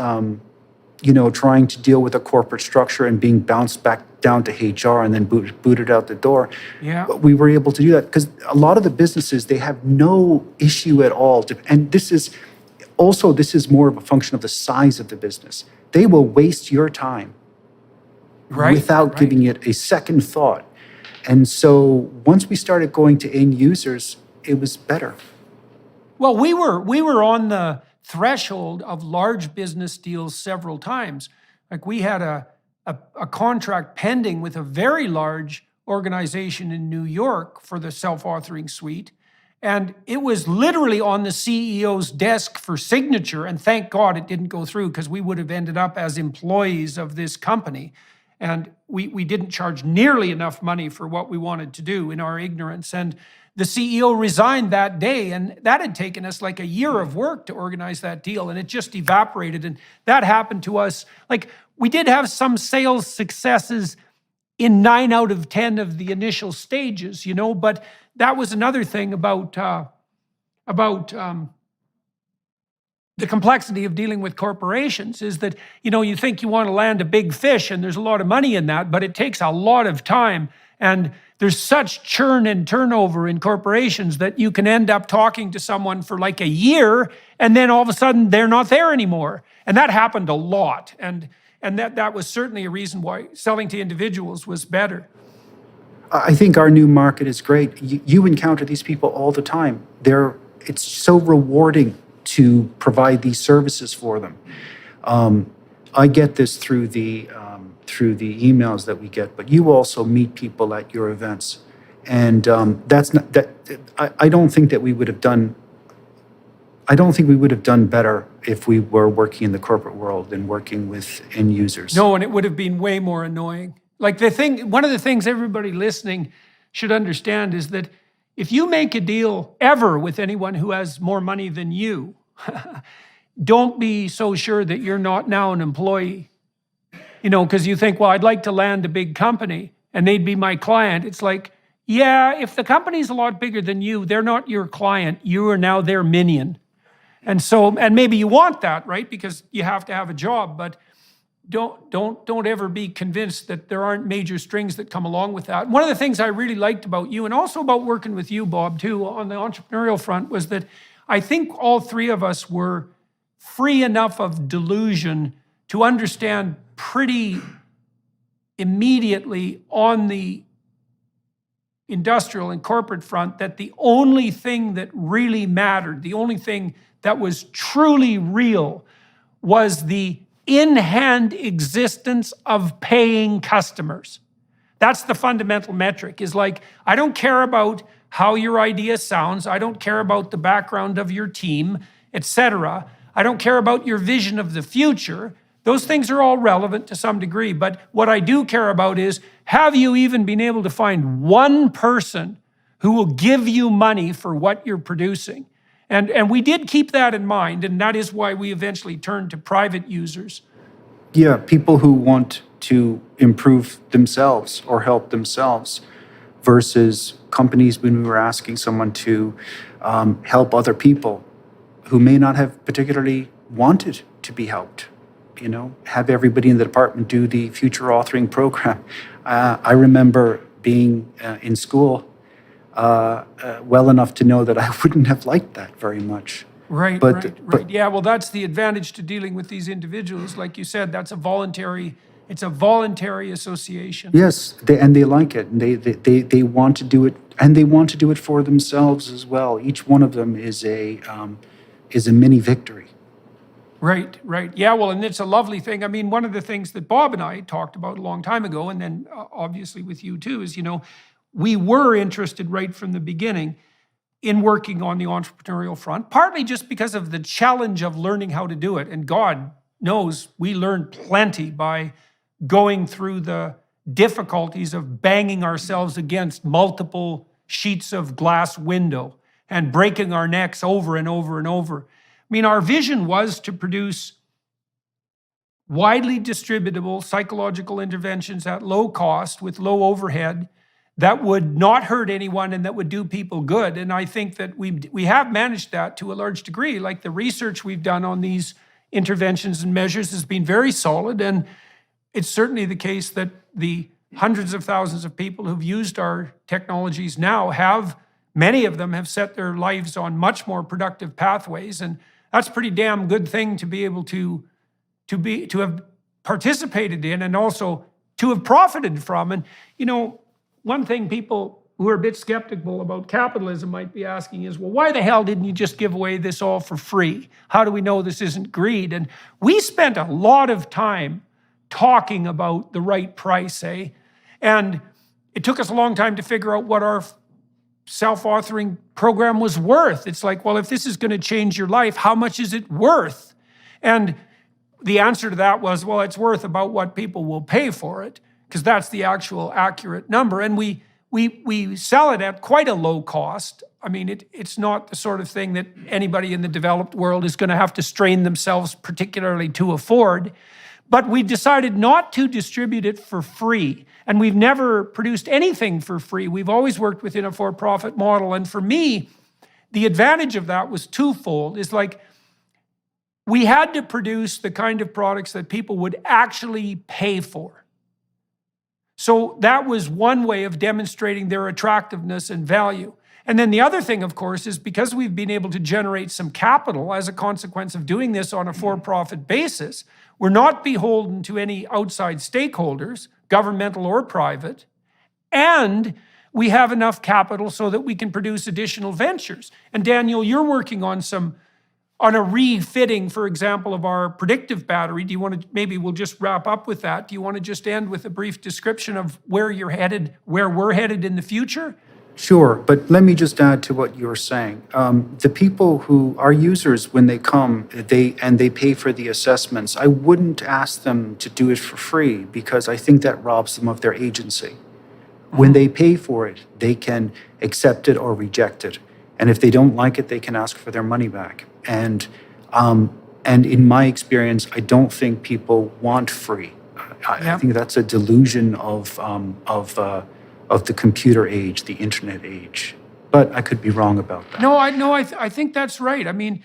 Trying to deal with a corporate structure and being bounced back down to HR and then booted out the door. Yeah. We were able to do that because a lot of the businesses, they have no issue at all. And this is more of a function of the size of the business. They will waste your time without giving it a second thought. And so once we started going to end users, it was better. Well, we were on the threshold of large business deals several times. Like, we had a contract pending with a very large organization in New York for the self-authoring suite. And it was literally on the CEO's desk for signature. And thank God it didn't go through, because we would have ended up as employees of this company. And we didn't charge nearly enough money for what we wanted to do in our ignorance. And the CEO resigned that day, and that had taken us like a year of work to organize that deal, and it just evaporated. And that happened to us. Like, we did have some sales successes in 9 out of 10 of the initial stages, but that was another thing about the complexity of dealing with corporations is that, you think you want to land a big fish and there's a lot of money in that, but it takes a lot of time. And there's such churn and turnover in corporations that you can end up talking to someone for like a year and then all of a sudden they're not there anymore. And that happened a lot. And that was certainly a reason why selling to individuals was better. I think our new market is great. You encounter these people all the time. It's so rewarding to provide these services for them. I get this through the emails that we get, but you also meet people at your events, and that's not that. I don't think that we would have done. I don't think we would have done better if we were working in the corporate world and working with end users. No, and it would have been way more annoying. Like one of the things everybody listening should understand is that if you make a deal ever with anyone who has more money than you, don't be so sure that you're not now an employee. Because you think, well, I'd like to land a big company and they'd be my client. It's like, yeah, if the company's a lot bigger than you, they're not your client. You are now their minion. And maybe you want that, right? Because you have to have a job, but don't ever be convinced that there aren't major strings that come along with that. One of the things I really liked about you, and also about working with you, Bob, too, on the entrepreneurial front, was that I think all three of us were free enough of delusion to understand pretty immediately on the industrial and corporate front that the only thing that really mattered, the only thing that was truly real, was the in-hand existence of paying customers. That's the fundamental metric, is like, I don't care about how your idea sounds, I don't care about the background of your team, etc. I don't care about your vision of the future. Those things are all relevant to some degree, but what I do care about is, have you even been able to find one person who will give you money for what you're producing? And we did keep that in mind, and that is why we eventually turned to private users. Yeah, people who want to improve themselves or help themselves, versus companies when we were asking someone to help other people who may not have particularly wanted to be helped. Have everybody in the department do the future authoring program. I remember being in school well enough to know that I wouldn't have liked that very much. Right. But Yeah, well, that's the advantage to dealing with these individuals. Like you said, it's a voluntary association. Yes, they like it, and they want to do it, and they want to do it for themselves as well. Each one of them is a mini victory. Right. Yeah, well, and it's a lovely thing. I mean, one of the things that Bob and I talked about a long time ago, and then obviously with you too, is, we were interested right from the beginning in working on the entrepreneurial front, partly just because of the challenge of learning how to do it. And God knows we learned plenty by going through the difficulties of banging ourselves against multiple sheets of glass window and breaking our necks over and over and over. I mean, our vision was to produce widely distributable psychological interventions at low cost with low overhead that would not hurt anyone and that would do people good. And I think that we have managed that to a large degree. Like, the research we've done on these interventions and measures has been very solid. And it's certainly the case that the hundreds of thousands of people who've used our technologies now many of them have set their lives on much more productive pathways. And that's a pretty damn good thing to be able to have participated in, and also to have profited from. And, one thing people who are a bit skeptical about capitalism might be asking is, well, why the hell didn't you just give away this all for free? How do we know this isn't greed? And we spent a lot of time talking about the right price, And it took us a long time to figure out what our self-authoring program was worth. It's like, well, if this is going to change your life, how much is it worth? And the answer to that was, well, it's worth about what people will pay for it, because that's the actual accurate number. And we sell it at quite a low cost. I mean, it's not the sort of thing that anybody in the developed world is going to have to strain themselves particularly to afford. But we decided not to distribute it for free. And we've never produced anything for free. We've always worked within a for-profit model. And for me, the advantage of that was twofold. It's like we had to produce the kind of products that people would actually pay for. So that was one way of demonstrating their attractiveness and value. And then the other thing, of course, is because we've been able to generate some capital as a consequence of doing this on a for-profit basis, we're not beholden to any outside stakeholders, governmental or private, and we have enough capital so that we can produce additional ventures. And Daniel, you're working on a refitting, for example, of our predictive battery. Do you want to, maybe we'll just wrap up with that. Do you want to just end with a brief description of where you're headed, where we're headed in the future? Sure, but let me just add to what you were saying. The people who are users, when they come, they pay for the assessments. I wouldn't ask them to do it for free because I think that robs them of their agency. When they pay for it, they can accept it or reject it. And if they don't like it, they can ask for their money back. And in my experience, I don't think people want free. I think that's a delusion of the computer age, the internet age. But I could be wrong about that. No, I think that's right. I mean,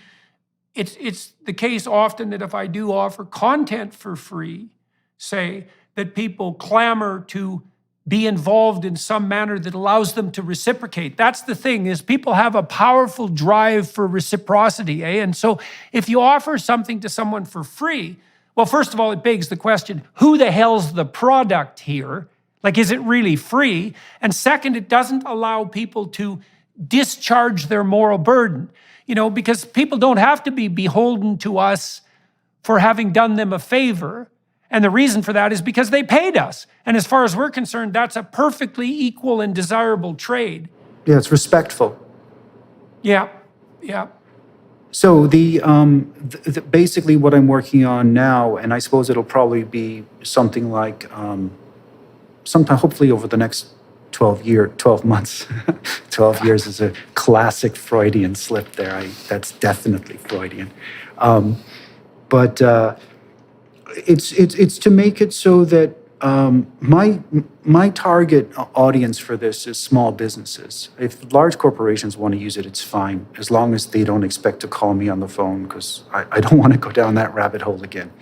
it's the case often that if I do offer content for free, say, that people clamor to be involved in some manner that allows them to reciprocate. That's the thing, is people have a powerful drive for reciprocity, eh? And so if you offer something to someone for free, well, first of all, it begs the question, who the hell's the product here? Like, is it really free? And second, it doesn't allow people to discharge their moral burden, because people don't have to be beholden to us for having done them a favor. And the reason for that is because they paid us. And as far as we're concerned, that's a perfectly equal and desirable trade. Yeah, it's respectful. Yeah. So basically what I'm working on now, and I suppose it'll probably be something like sometime hopefully over the next 12 months. 12 years is a classic Freudian slip there. That's definitely Freudian. But it's to make it so that my target audience for this is small businesses. If large corporations want to use it, it's fine, as long as they don't expect to call me on the phone, because I don't want to go down that rabbit hole again.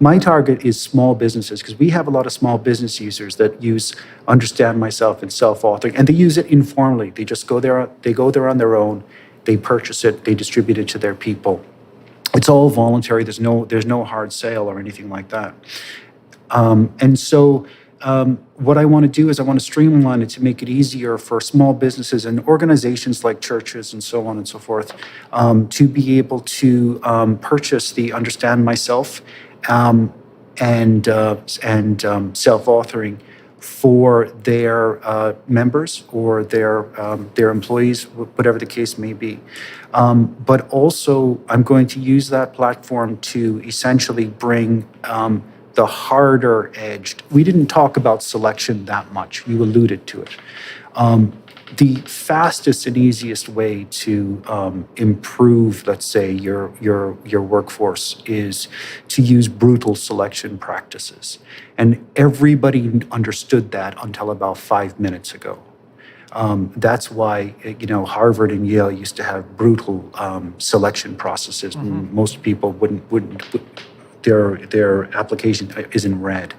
My target is small businesses, because we have a lot of small business users that use Understandmyself and Selfauthoring, and they use it informally. They just go there on their own, they purchase it, they distribute it to their people. It's all voluntary. There's no hard sale or anything like that. And so what I want to do is I want to streamline it to make it easier for small businesses and organizations like churches and so on and so forth to be able to purchase the Understandmyself and Selfauthoring for their members or their employees, whatever the case may be. But also, I'm going to use that platform to essentially bring the harder edged. We didn't talk about selection that much. You alluded to it. The fastest and easiest way to improve, let's say, your workforce is to use brutal selection practices. And everybody understood that until about 5 minutes ago. That's why, Harvard and Yale used to have brutal selection processes. Mm-hmm. Most people wouldn't their application isn't read.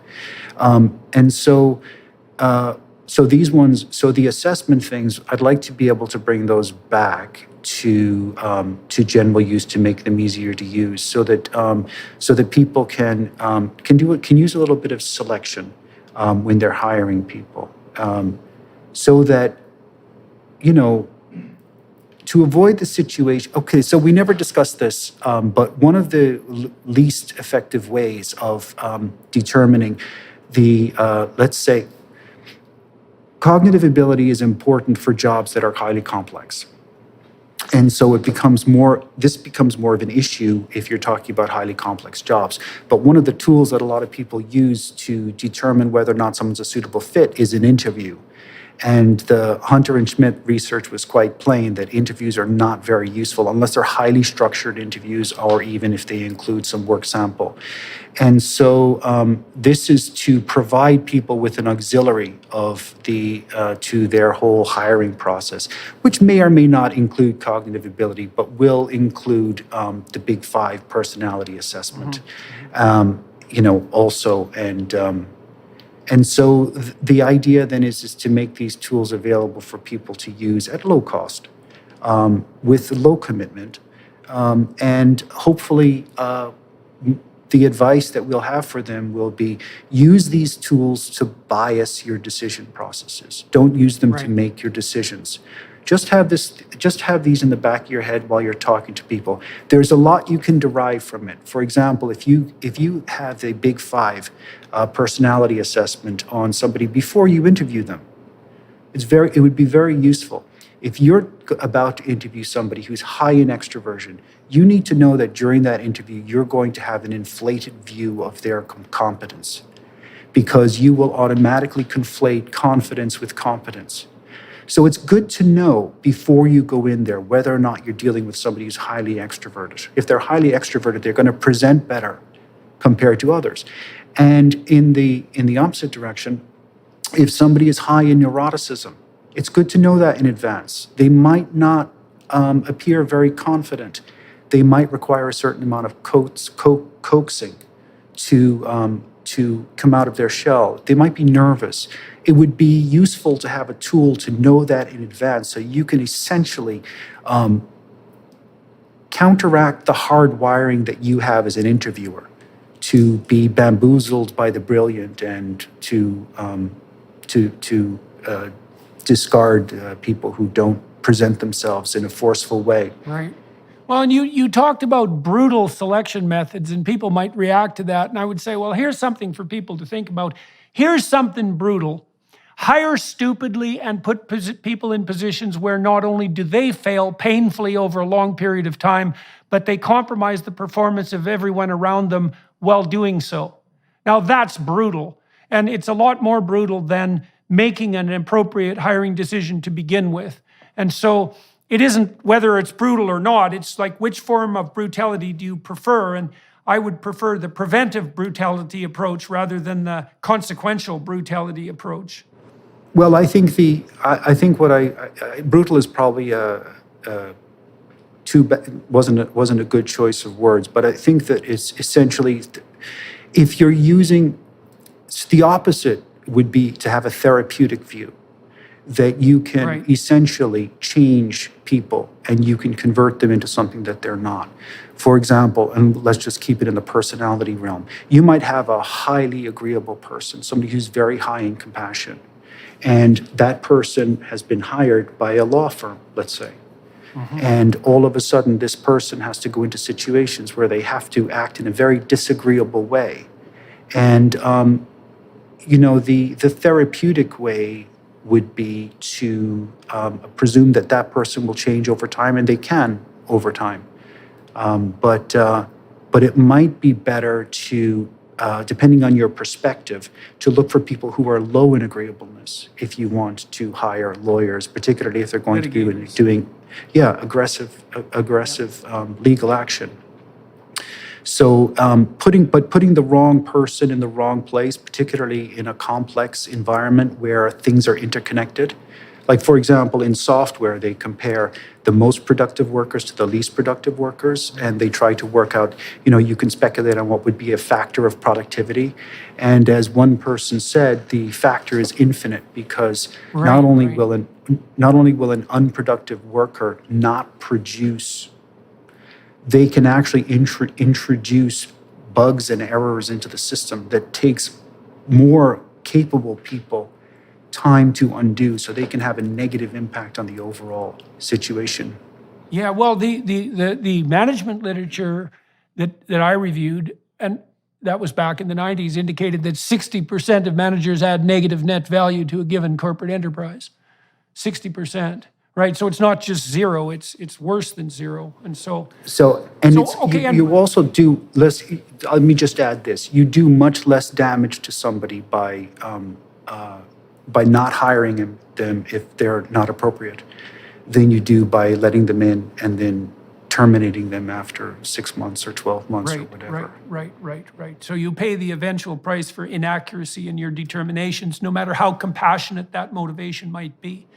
And so these ones, so the assessment things, I'd like to be able to bring those back to general use to make them easier to use, so that people can use a little bit of selection when they're hiring people, so that to avoid the situation. Okay, so we never discussed this, but one of the least effective ways of determining the let's say, cognitive ability is important for jobs that are highly complex. And so this becomes more of an issue if you're talking about highly complex jobs. But one of the tools that a lot of people use to determine whether or not someone's a suitable fit is an interview. And the Hunter and Schmidt research was quite plain that interviews are not very useful unless they're highly structured interviews or even if they include some work sample. And so this is to provide people with an auxiliary of to their whole hiring process, which may or may not include cognitive ability, but will include the Big Five personality assessment, also. And so the idea then is to make these tools available for people to use at low cost, with low commitment, and hopefully the advice that we'll have for them will be use these tools to bias your decision processes. Don't use them to make your decisions. Just have these in the back of your head while you're talking to people. There's a lot you can derive from it. For example, if you have a Big Five personality assessment on somebody before you interview them, it would be very useful. If you're about to interview somebody who's high in extroversion, you need to know that during that interview, you're going to have an inflated view of their competence, because you will automatically conflate confidence with competence. So it's good to know before you go in there whether or not you're dealing with somebody who's highly extroverted. If they're highly extroverted, they're going to present better compared to others. And in the opposite direction, if somebody is high in neuroticism, it's good to know that in advance. They might not appear very confident. They might require a certain amount of coaxing to come out of their shell. They might be nervous. It would be useful to have a tool to know that in advance, so you can essentially counteract the hard wiring that you have as an interviewer to be bamboozled by the brilliant and to discard people who don't present themselves in a forceful way. Right. Well, and you talked about brutal selection methods, and people might react to that. And I would say, well, here's something for people to think about. Here's something brutal. Hire stupidly and put people in positions where not only do they fail painfully over a long period of time, but they compromise the performance of everyone around them while doing so. Now, that's brutal. And it's a lot more brutal than making an appropriate hiring decision to begin with. And so it isn't whether it's brutal or not, it's like which form of brutality do you prefer? And I would prefer the preventive brutality approach rather than the consequential brutality approach. Well, I think brutal is probably wasn't a good choice of words, but I think that it's essentially, if you're using, the opposite would be to have a therapeutic view, that you can essentially change people and you can convert them into something that they're not. For example, and let's just keep it in the personality realm, you might have a highly agreeable person, somebody who's very high in compassion, and that person has been hired by a law firm, let's say. Mm-hmm. And all of a sudden, this person has to go into situations where they have to act in a very disagreeable way. And, the therapeutic way would be to presume that that person will change over time, and they can over time. But it might be better to, depending on your perspective, to look for people who are low in agreeableness if you want to hire lawyers, particularly if they're going to be doing aggressive legal action. So putting the wrong person in the wrong place, particularly in a complex environment where things are interconnected. Like, for example, in software, they compare the most productive workers to the least productive workers, and they try to work out, you can speculate on what would be a factor of productivity. And as one person said, the factor is infinite, because not only will an unproductive worker not produce, they can actually introduce bugs and errors into the system that takes more capable people time to undo, so they can have a negative impact on the overall situation. Yeah, well, the management literature that I reviewed, and that was back in the 90s, indicated that 60% of managers add negative net value to a given corporate enterprise. 60%. Right, so it's not just zero; it's worse than zero, and you also do less. Let me just add this: you do much less damage to somebody by not hiring him them if they're not appropriate than you do by letting them in and then terminating them after 6 months or 12 months or whatever. Right. So you pay the eventual price for inaccuracy in your determinations, no matter how compassionate that motivation might be.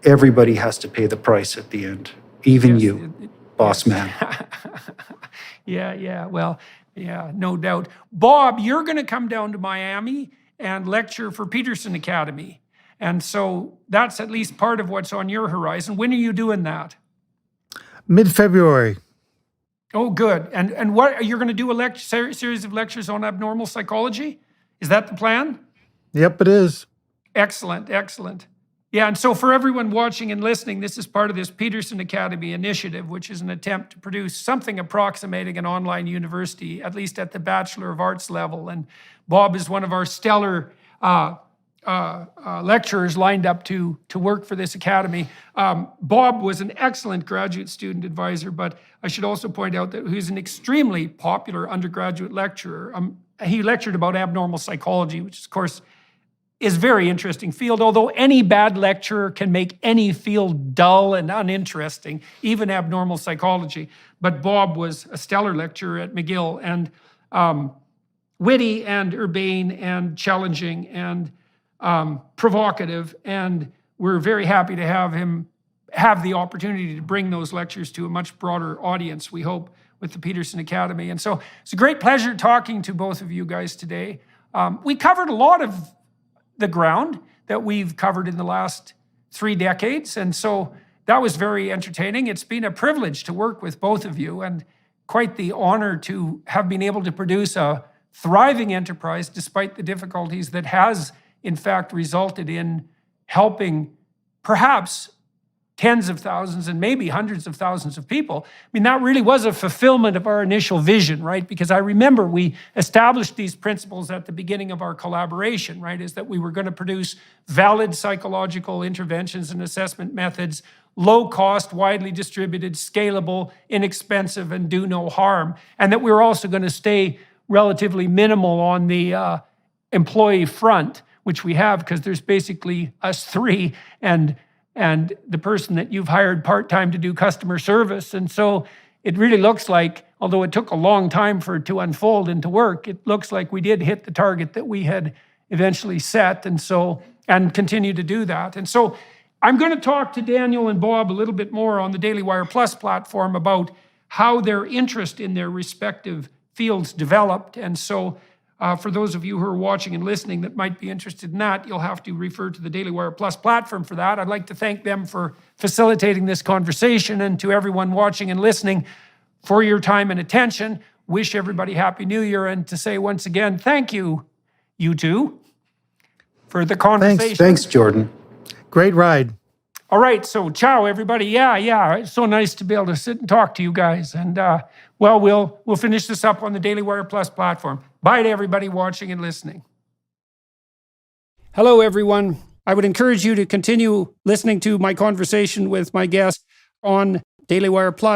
Everybody has to pay the price at the end, even you, boss man. Well, no doubt. Bob, you're going to come down to Miami and lecture for Peterson Academy. And so that's at least part of what's on your horizon. When are you doing that? Mid-February. Oh, good. And what, you're going to do a series of lectures on abnormal psychology? Is that the plan? Yep, it is. Excellent. Yeah, and so for everyone watching and listening, this is part of this Peterson Academy initiative, which is an attempt to produce something approximating an online university, at least at the Bachelor of Arts level. And Bob is one of our stellar lecturers lined up to work for this academy. Bob was an excellent graduate student advisor, but I should also point out that he's an extremely popular undergraduate lecturer. He lectured about abnormal psychology, which of course is a very interesting field, although any bad lecturer can make any field dull and uninteresting, even abnormal psychology. But Bob was a stellar lecturer at McGill, and witty and urbane and challenging and provocative, and we're very happy to have him have the opportunity to bring those lectures to a much broader audience, we hope, with the Peterson Academy. And so it's a great pleasure talking to both of you guys today. We covered a lot of the ground that we've covered in the last 3 decades, and so that was very entertaining. It's been a privilege to work with both of you, and quite the honor to have been able to produce a thriving enterprise despite the difficulties that has in fact resulted in helping perhaps tens of thousands and maybe hundreds of thousands of people. I mean, that really was a fulfillment of our initial vision, right? Because I remember we established these principles at the beginning of our collaboration, right? Is that we were going to produce valid psychological interventions and assessment methods, low cost, widely distributed, scalable, inexpensive, and do no harm. And that we were also going to stay relatively minimal on the employee front, which we have because there's basically us three and the person that you've hired part-time to do customer service. And so it really looks like, although it took a long time for it to unfold into work, it looks like we did hit the target that we had eventually set, and continue to do that. And so I'm going to talk to Daniel and Bob a little bit more on the Daily Wire Plus platform about how their interest in their respective fields developed. And so for those of you who are watching and listening that might be interested in that, you'll have to refer to the Daily Wire Plus platform for that. I'd like to thank them for facilitating this conversation, and to everyone watching and listening for your time and attention. Wish everybody Happy New Year, and to say once again, thank you, you two, for the conversation. Thanks, Jordan. Great ride. All right, so ciao, everybody. Yeah, it's so nice to be able to sit and talk to you guys. And we'll finish this up on the Daily Wire Plus platform. Bye to everybody watching and listening. Hello, everyone. I would encourage you to continue listening to my conversation with my guest on Daily Wire Plus.